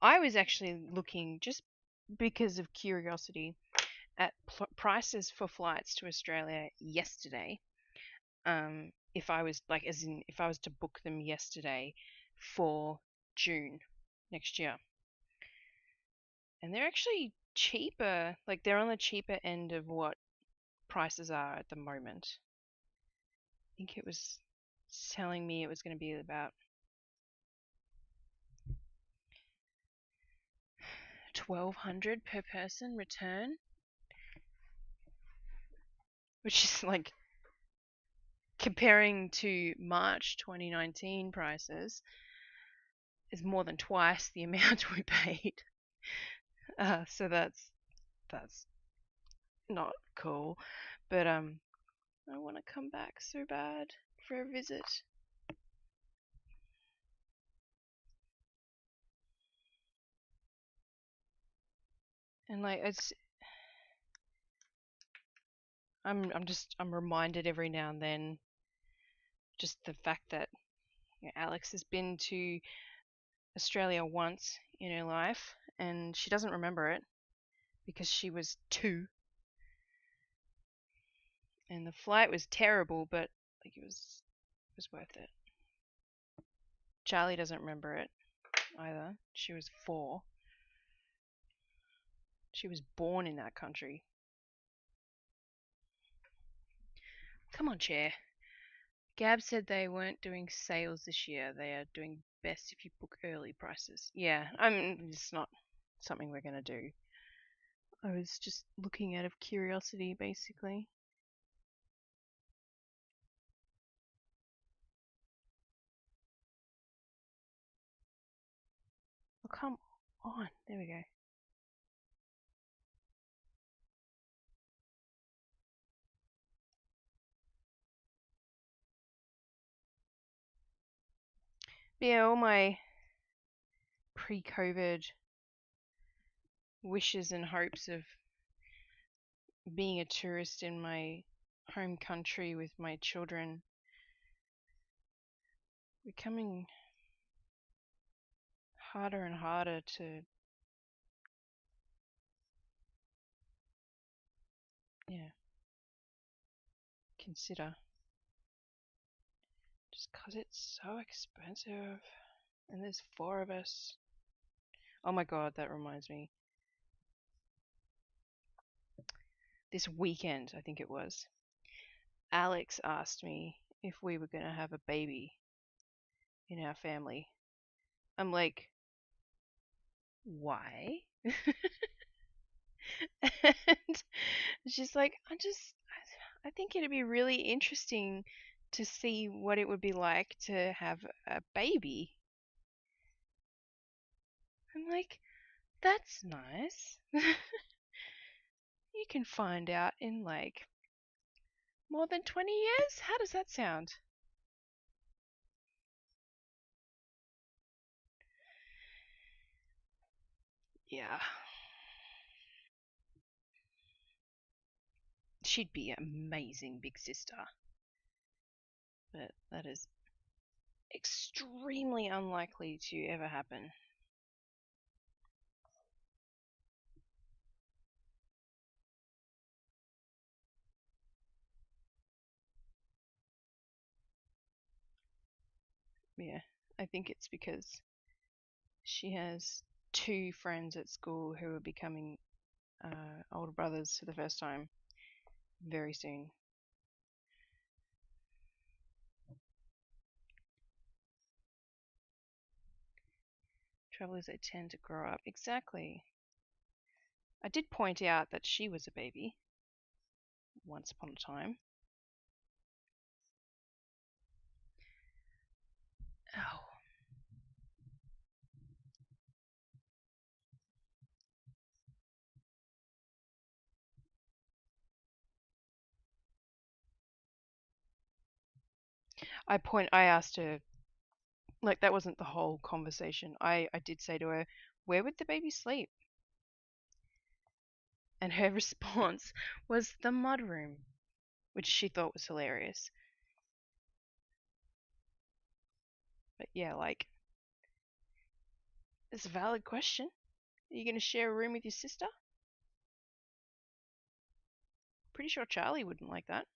I was actually looking just because of curiosity at prices for flights to Australia yesterday. If I was like, as in, if I was to book them yesterday for June next year, and they're actually cheaper. Like they're on the cheaper end of what prices are at the moment. I think it was telling me it was going to be about 1,200 per person return, which is like comparing to March 2019 prices is more than twice the amount we paid. So that's not cool. But I want to come back so bad for a visit. And like I'm reminded every now and then just the fact that Alex has been to Australia once in her life and she doesn't remember it because she was 2 and the flight was terrible, but like it was worth it. Charlie doesn't remember it either. She was 4. She was born in that country. Come on, chair. Gab said they weren't doing sales this year. They are doing best if you book early prices. Yeah, it's not something we're gonna do. I was just looking out of curiosity, basically. Oh, come on. There we go. Yeah, all my pre-COVID wishes and hopes of being a tourist in my home country with my children becoming harder and harder to consider just because it's so expensive and there's 4 of us. Oh my god, that reminds me. This weekend, I think it was, Alex asked me if we were going to have a baby in our family. I'm like, why? And she's like, I think it'd be really interesting to see what it would be like to have a baby. I'm like, that's nice. You can find out in like more than 20 years? How does that sound? Yeah. She'd be an amazing big sister. But that is extremely unlikely to ever happen. Yeah. I think it's because she has two friends at school who are becoming older brothers for the first time very soon. Trouble is, they tend to grow up. Exactly. I did point out that she was a baby once upon a time. Oh. I asked her, like, that wasn't the whole conversation. I did say to her, where would the baby sleep? And her response was the mudroom, which she thought was hilarious. But yeah, like, it's a valid question. Are you going to share a room with your sister? Pretty sure Charlie wouldn't like that.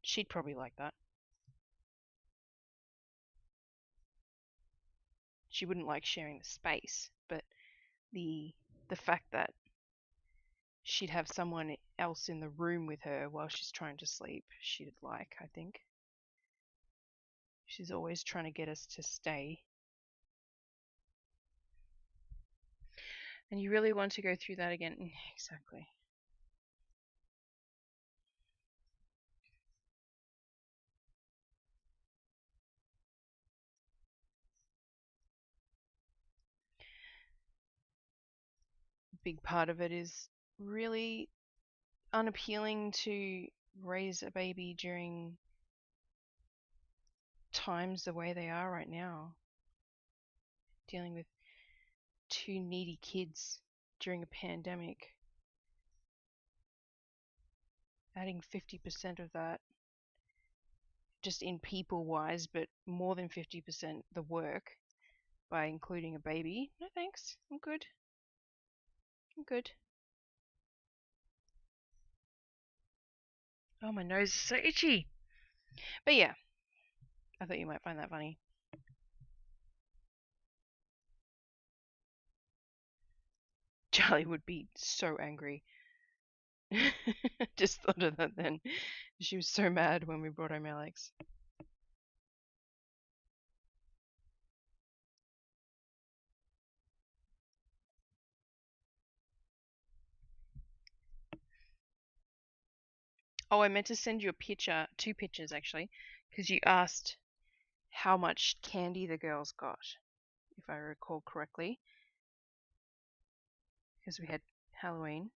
She'd probably like that. She wouldn't like sharing the space, but the the fact that she'd have someone else in the room with her while she's trying to sleep, she'd like, I think. She's always trying to get us to stay. And you really want to go through that again? Exactly. A big part of it is really unappealing to raise a baby during times the way they are right now. Dealing with two needy kids during a pandemic. Adding 50% of that just in people wise, but more than 50% the work by including a baby. No thanks. I'm good. I'm good. Oh, my nose is so itchy. But yeah, I thought you might find that funny. Charlie would be so angry. Just thought of that then. She was so mad when we brought home Alex. Oh, I meant to send you a picture, two pictures actually, because you asked how much candy the girls got, if I recall correctly, because we had Halloween.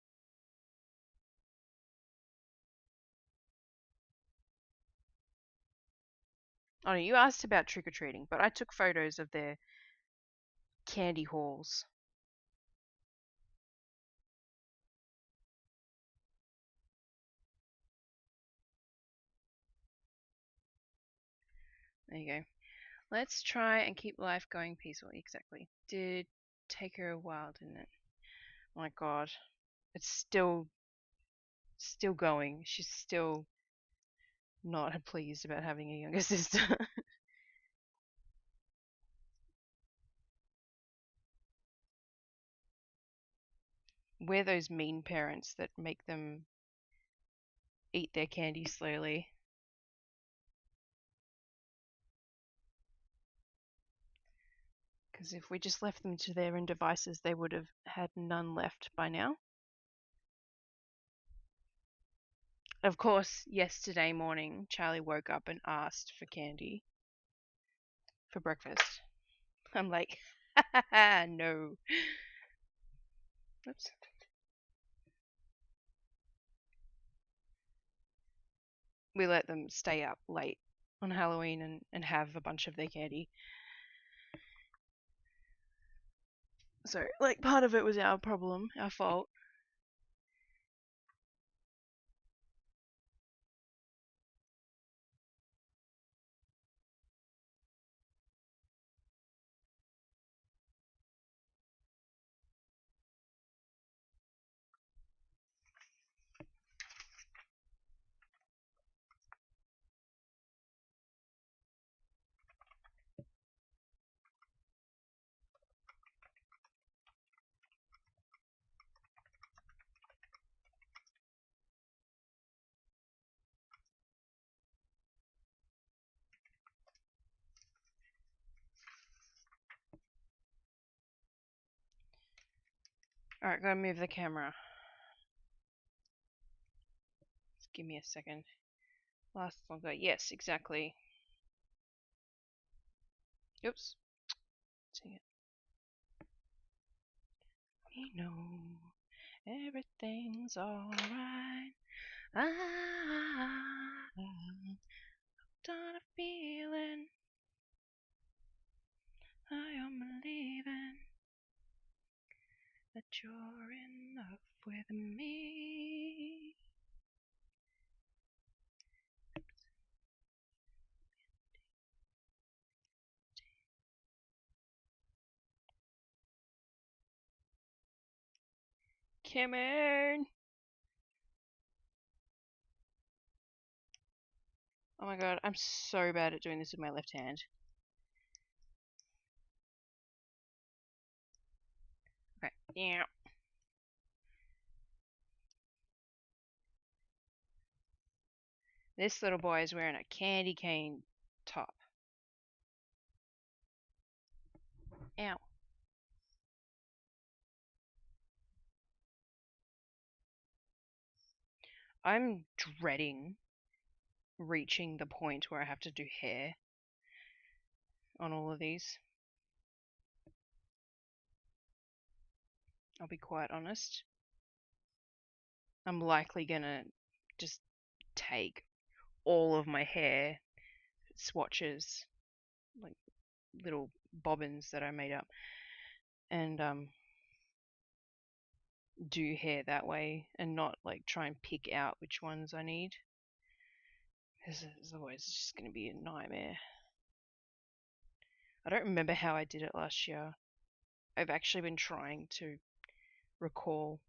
Oh no, you asked about trick or treating, but I took photos of their candy hauls. There you go. Let's try and keep life going peacefully. Exactly. Did take her a while, didn't it? My God, it's still going. She's still not pleased about having a younger sister. We're those mean parents that make them eat their candy slowly. Because if we just left them to their own devices, they would have had none left by now. Of course, yesterday morning, Charlie woke up and asked for candy for breakfast. I'm like, no. Oops. We let them stay up late on Halloween and have a bunch of their candy. So, like, part of it was our problem, our fault. Alright, gotta move the camera. Just give me a second. Last longer. Yes, exactly. Oops. Sing it. We know everything's alright. I'm done a feeling. I am believing that you're in love with me. Cameron! Oh my god, I'm so bad at doing this with my left hand. Okay, yeah. This little boy is wearing a candy cane top. Ow. I'm dreading reaching the point where I have to do hair on all of these. I'll be quite honest. I'm likely gonna just take all of my hair swatches, like little bobbins that I made up, and do hair that way and not like try and pick out which ones I need, because otherwise it's just going to be a nightmare. I don't remember how I did it last year. I've actually been trying to recall.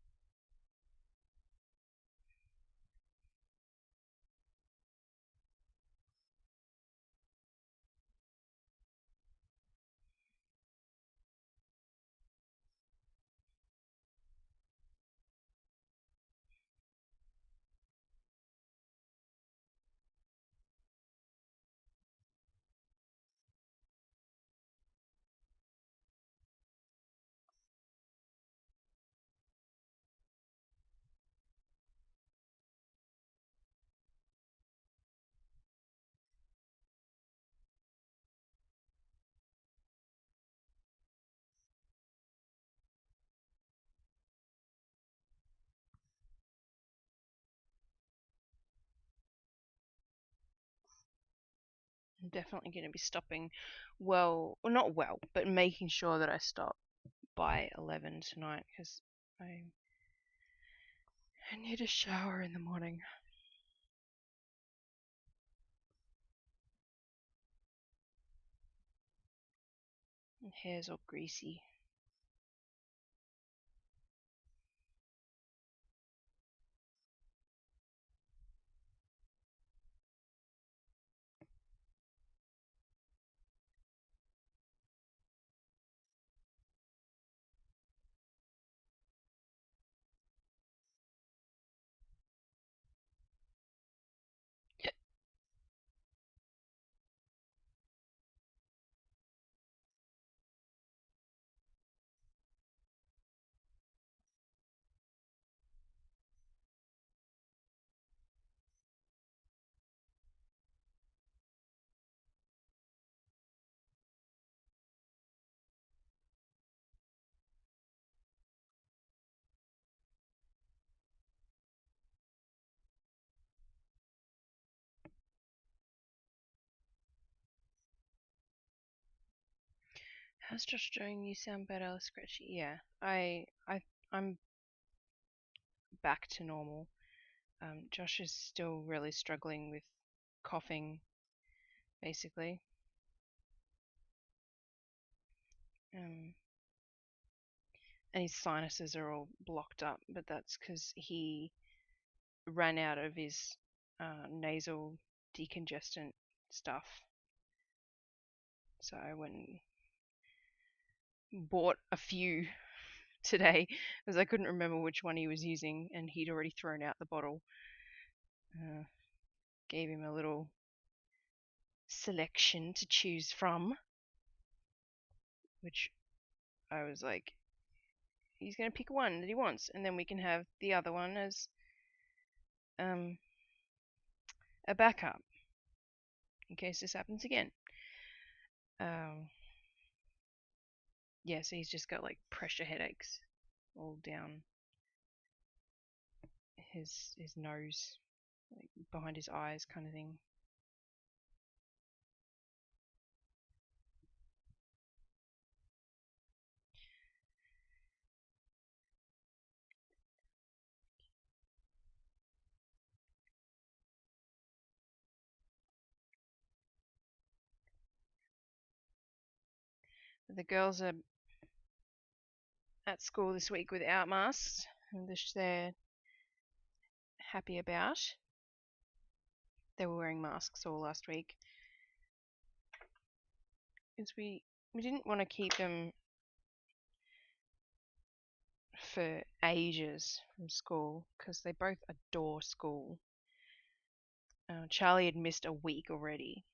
I'm definitely going to be stopping not well, but making sure that I stop by 11 tonight, because I need a shower in the morning. My hair's all greasy. How's Josh doing? You sound better, scratchy. Yeah, I'm back to normal. Josh is still really struggling with coughing, basically. Um, and his sinuses are all blocked up, but that's because he ran out of his nasal decongestant stuff. So I went and bought a few today as I couldn't remember which one he was using, and he'd already thrown out the bottle. Gave him a little selection to choose from, which I was like, he's going to pick one that he wants, and then we can have the other one as um, a backup in case this happens again. Yeah, so he's just got like pressure headaches all down his nose, like behind his eyes, kind of thing. The girls are at school this week without masks, which they're happy about. They were wearing masks all last week. Because we didn't want to keep them for ages from school because they both adore school. Charlie had missed a week already,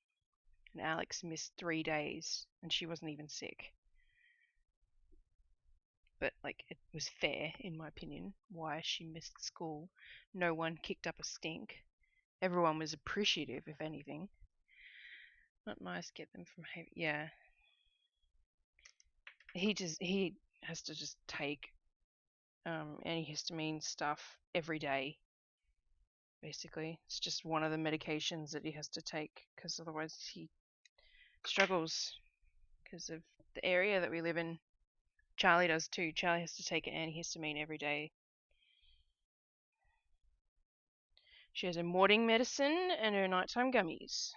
and Alex missed 3 days, and she wasn't even sick. But like, it was fair, in my opinion, why she missed school. No one kicked up a stink. Everyone was appreciative, if anything. Not nice. Get them from yeah. He has to just take antihistamine stuff every day. Basically, it's just one of the medications that he has to take because otherwise he struggles because of the area that we live in. Charlie does too. Charlie has to take an antihistamine every day. She has her morning medicine and her nighttime gummies.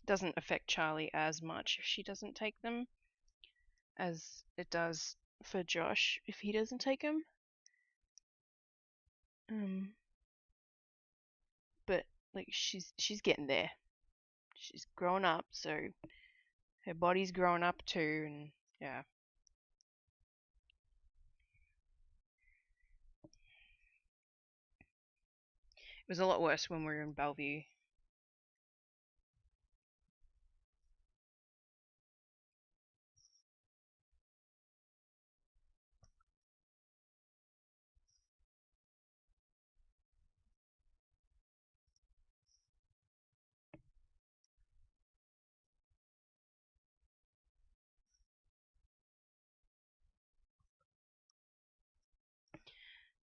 Doesn't affect Charlie as much if she doesn't take them as it does for Josh if he doesn't take them. But like she's getting there. She's growing up, so her body's growing up too, and yeah. It was a lot worse when we were in Bellevue.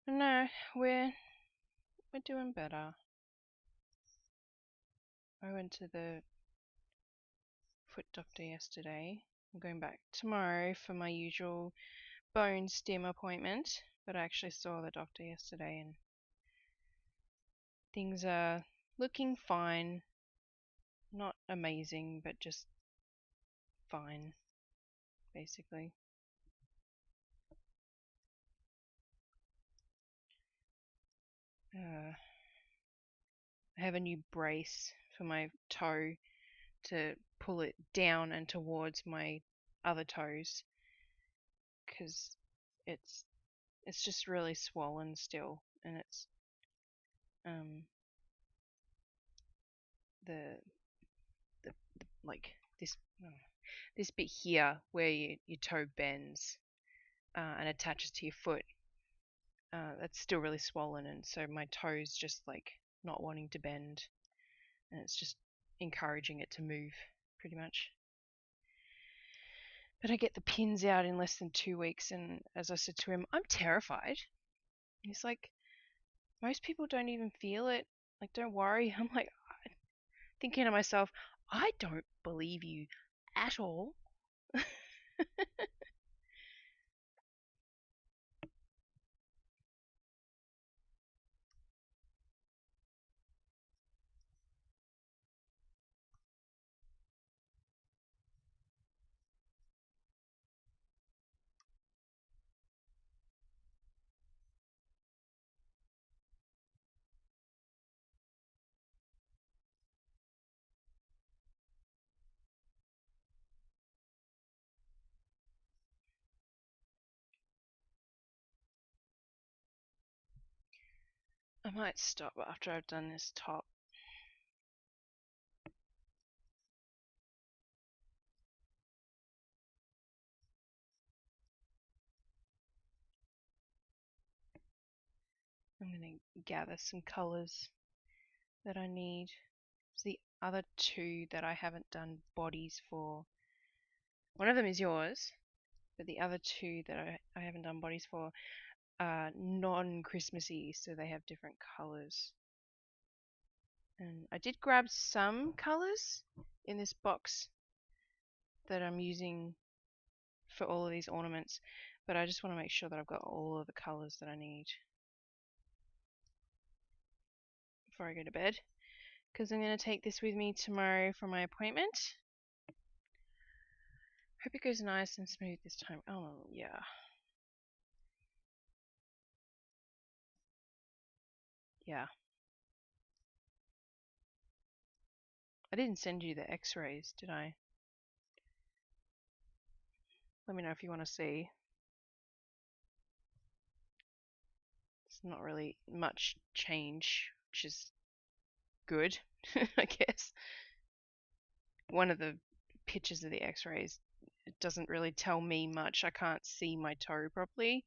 No, we're doing better. I went to the foot doctor yesterday. I'm going back tomorrow for my usual bone stim appointment, but I actually saw the doctor yesterday and things are looking fine. Not amazing, but just fine, basically. I have a new brace for my toe to pull it down and towards my other toes because it's it's just really swollen still, and it's um the the like this bit here where your toe bends and attaches to your foot. That's still really swollen, and so my toes just like not wanting to bend, and it's just encouraging it to move pretty much. But I get the pins out in less than 2 weeks, and as I said to him, I'm terrified. He's like, most people don't even feel it Like, don't worry. I'm like thinking to myself, I don't believe you at all. I might stop after I've done this top. I'm going to gather some colours that I need. It's the other two that I haven't done bodies for. One of them is yours, but the other two that I haven't done bodies for are non-Christmassy, so they have different colours. And I did grab some colours in this box that I'm using for all of these ornaments, but I just want to make sure that I've got all of the colours that I need before I go to bed, because I'm going to take this with me tomorrow for my appointment. Hope it goes nice and smooth this time. Oh, yeah. Yeah. I didn't send you the x-rays, did I? Let me know if you want to see. It's not really much change, which is good, I guess. One of the pictures of the x-rays, it doesn't really tell me much. I can't see my toe properly.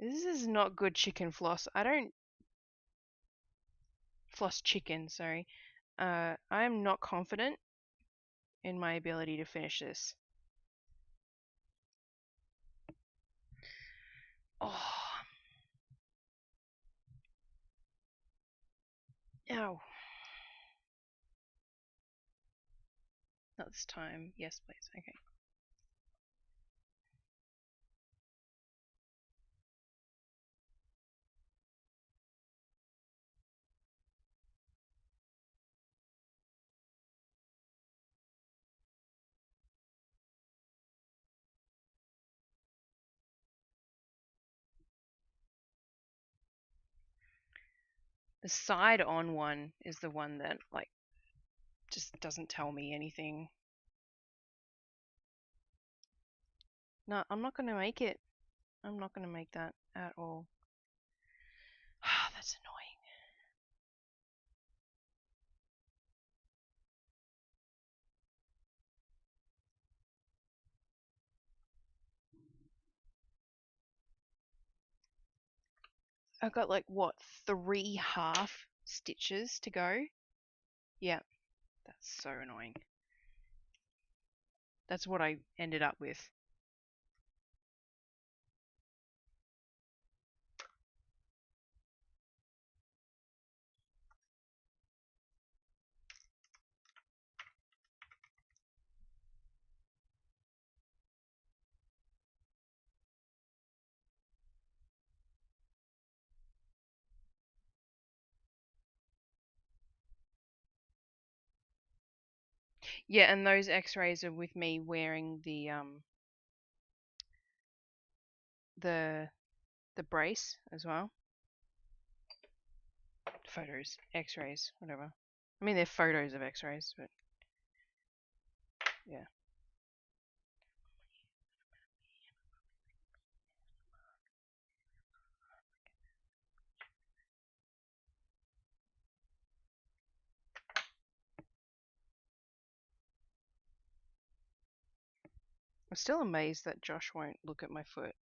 This is not good chicken floss. I don't floss chicken, sorry. I am not confident in my ability to finish this. Oh. Ow. Not this time. Yes, please. Okay. The side on one is the one that, like, just doesn't tell me anything. No, I'm not going to make it. I'm not going to make that at all. That's annoying. I've got like, what, 3 half stitches to go? Yeah, that's so annoying. That's what I ended up with. Yeah, and those x-rays are with me wearing the brace as well. Photos, x-rays, whatever. I mean, they're photos of x-rays, but yeah. I'm still amazed that Josh won't look at my foot.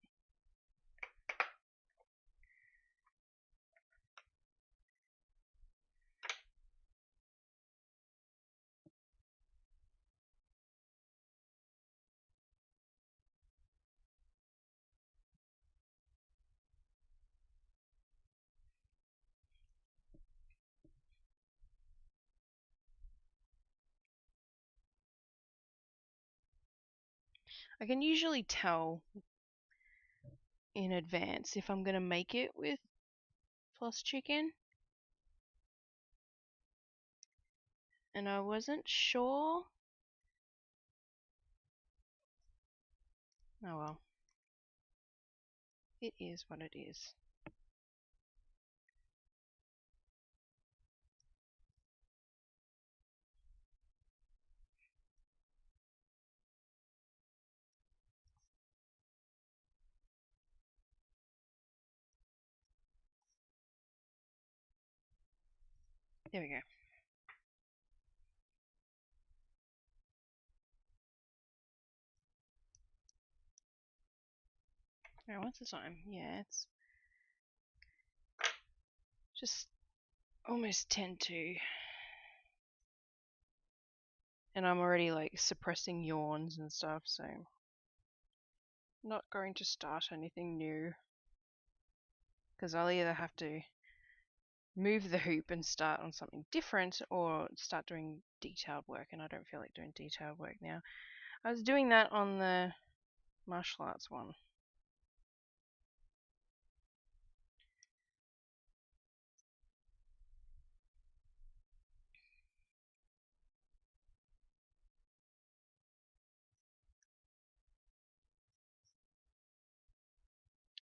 I can usually tell in advance if I'm gonna make it with plus chicken. And I wasn't sure. Oh well. It is what it is. There we go. Alright, what's the time? Yeah, it's just almost 10 to. And I'm already like suppressing yawns and stuff, so not going to start anything new. Because I'll either have to move the hoop and start on something different or start doing detailed work, and I don't feel like doing detailed work now. I was doing that on the martial arts one.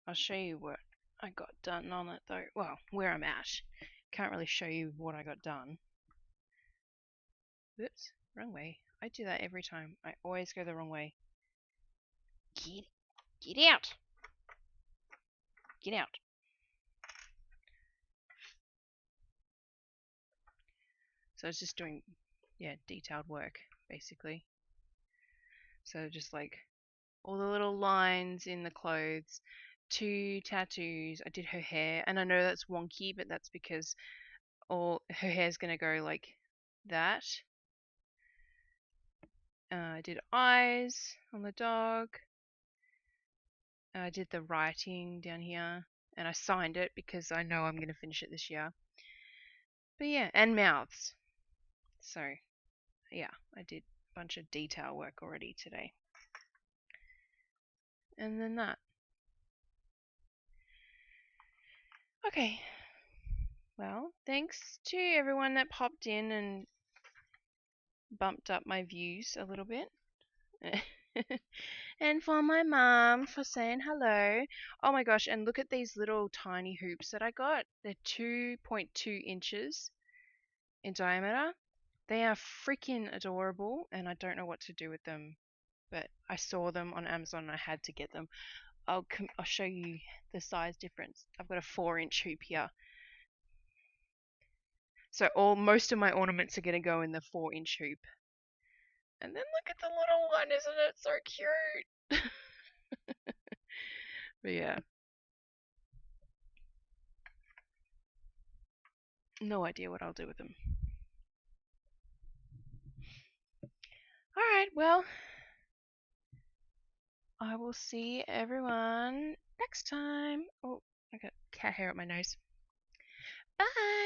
I'll show you what I got done on it though. Well, where I'm at. Can't really show you what I got done. Oops, wrong way. I do that every time. I always go the wrong way. Get out! Get out. So it's just doing, yeah, detailed work, basically. So just like all the little lines in the clothes, 2 tattoos. I did her hair, and I know that's wonky, but that's because all her hair's gonna go like that. I did eyes on the dog. I did the writing down here, and I signed it because I know I'm gonna finish it this year. But yeah, and mouths. So yeah, I did a bunch of detail work already today. And then that. Okay. Well, thanks to everyone that popped in and bumped up my views a little bit. And for my mom for saying hello. Oh my gosh, and look at these little tiny hoops that I got. They're 2.2 inches in diameter. They are freaking adorable, and I don't know what to do with them, but I saw them on Amazon and I had to get them. I'll show you the size difference. I've got a 4-inch hoop here. So most of my ornaments are going to go in the 4-inch hoop. And then look at the little one, isn't it so cute? But yeah. No idea what I'll do with them. Alright, well, I will see everyone next time. Oh, I got cat hair up my nose. Bye!